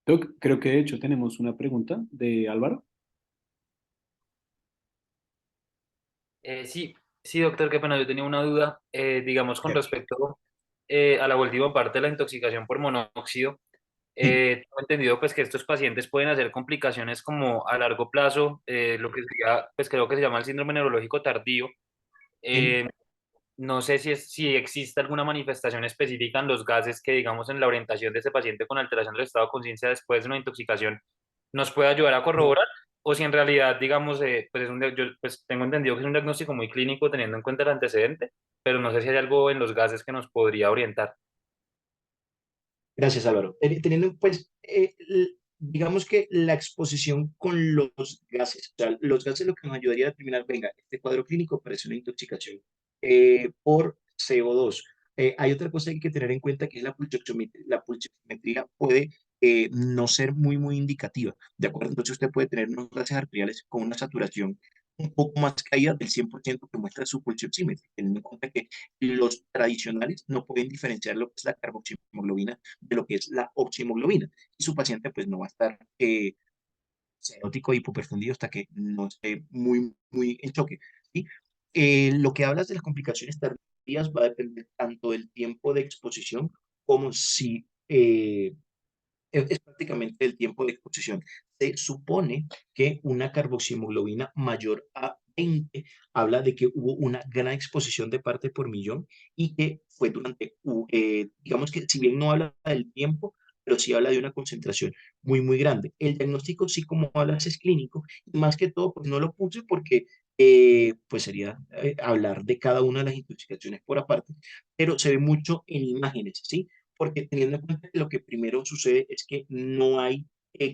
Doc, creo que de hecho tenemos una pregunta de Álvaro. Sí, sí, doctor, qué pena, yo tenía una duda, digamos, con respecto a la última parte de la intoxicación por monóxido. Sí, Tengo entendido pues que estos pacientes pueden hacer complicaciones como a largo plazo, lo que sería, pues creo que se llama el síndrome neurológico tardío. sí. Eh, no sé si existe alguna manifestación específica en los gases que, digamos, en la orientación de ese paciente con alteración del estado de conciencia después de una intoxicación nos puede ayudar a corroborar, o si en realidad, digamos, pues, yo pues tengo entendido que es un diagnóstico muy clínico teniendo en cuenta el antecedente, pero no sé si hay algo en los gases que nos podría orientar. Gracias, Álvaro. Teniendo, pues, digamos que la exposición con los gases, o sea, los gases lo que nos ayudaría a determinar, venga, este cuadro clínico parece una intoxicación por CO2. Hay otra cosa que hay que tener en cuenta que es la pulsioximetría. La pulsioximetría puede no ser muy indicativa, ¿de acuerdo? Entonces usted puede tener unos gases arteriales con una saturación un poco más caída del 100% que muestra su pulso oxímetro, teniendo en cuenta que los tradicionales no pueden diferenciar lo que es la carboxihemoglobina de lo que es la oxihemoglobina, y su paciente pues no va a estar serótico y hipoperfundido hasta que no esté muy en choque, ¿sí? Lo que hablas de las complicaciones tardías va a depender tanto del tiempo de exposición como si es prácticamente el tiempo de exposición. Se supone que una carboxihemoglobina mayor a 20 habla de que hubo una gran exposición de parte por millón y que fue digamos que si bien no habla del tiempo, pero sí habla de una concentración muy grande. El diagnóstico, sí, como hablas, es clínico, y más que todo, pues no lo puse porque pues sería hablar de cada una de las intoxicaciones por aparte, pero se ve mucho en imágenes, ¿sí? Porque teniendo en cuenta que lo que primero sucede es que no hay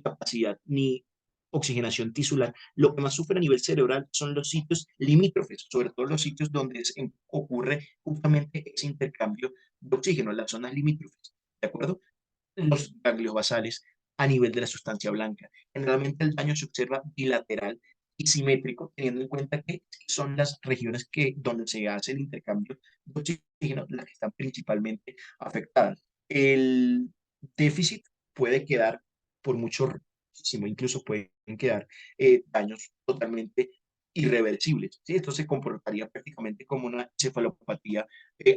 capacidad ni oxigenación tisular. Lo que más sufre a nivel cerebral son los sitios limítrofes, sobre todo los sitios donde ocurre justamente ese intercambio de oxígeno, las zonas limítrofes, ¿de acuerdo? Los ganglios basales a nivel de la sustancia blanca. Generalmente el daño se observa bilateral y simétrico, teniendo en cuenta que son las regiones donde se hace el intercambio de oxígeno las que están principalmente afectadas. El déficit puede quedar por muchísimo, incluso pueden quedar daños totalmente irreversibles, ¿sí? Esto se comportaría prácticamente como una cefalopatía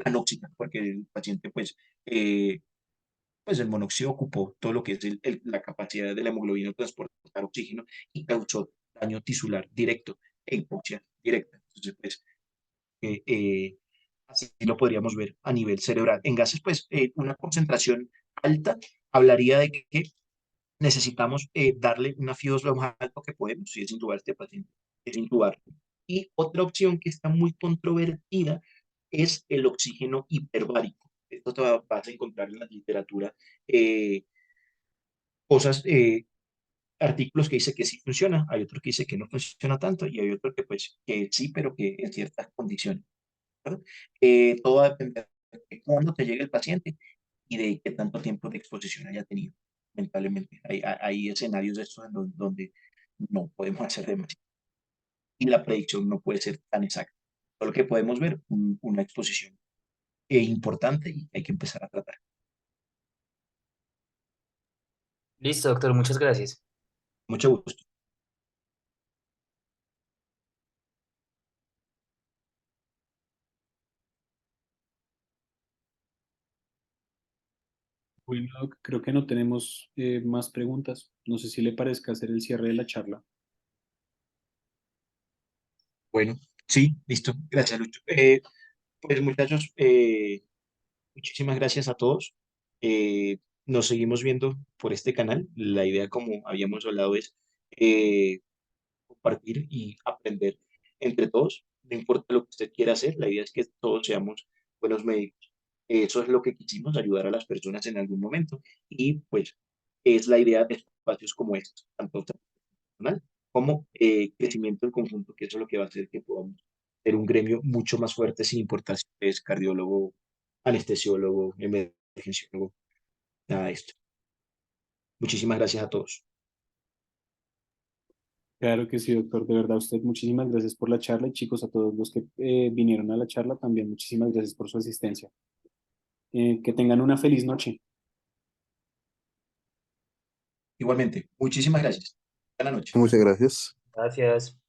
anóxica, porque el paciente pues el monóxido ocupó todo lo que es la capacidad de la hemoglobina de transportar oxígeno y causó daño tisular directo e hipoxia directa. Entonces, pues, así lo podríamos ver a nivel cerebral. En gases, pues, una concentración alta hablaría de que necesitamos darle una FIO2 lo más alto que podemos, si es intubar a este paciente, es intubar. Y otra opción que está muy controvertida es el oxígeno hiperbárico. Esto te vas a encontrar en la literatura eh, cosas, artículos que dice que sí funciona, hay otro que dice que no funciona tanto y hay otro que pues que sí, pero que en ciertas condiciones, ¿verdad? Todo va a depender de cuándo te llegue el paciente y de qué tanto tiempo de exposición haya tenido, lamentablemente. Hay escenarios de estos donde no podemos hacer demasiado y la predicción no puede ser tan exacta. Solo que podemos ver una exposición importante y hay que empezar a tratar. Listo, doctor, muchas gracias. Mucho gusto. Bueno, creo que no tenemos más preguntas. No sé si le parezca hacer el cierre de la charla. Bueno, sí, listo. Gracias, Lucho. Pues muchachos, muchísimas gracias a todos. Nos seguimos viendo por este canal. La idea, como habíamos hablado, es eh, compartir y aprender entre todos. No importa lo que usted quiera hacer, la idea es que todos seamos buenos médicos. Eso es lo que quisimos, ayudar a las personas en algún momento. Y pues es la idea de espacios como estos, tanto personal como crecimiento en conjunto, que eso es lo que va a hacer que podamos ser un gremio mucho más fuerte sin importar si es cardiólogo, anestesiólogo, emergenciólogo, nada de esto. Muchísimas gracias a todos. Claro que sí, doctor. De verdad, usted muchísimas gracias por la charla y chicos, a todos los que vinieron a la charla también, muchísimas gracias por su asistencia. Que tengan una feliz noche. Igualmente, muchísimas gracias. Buenas noches. Muchas gracias. Gracias.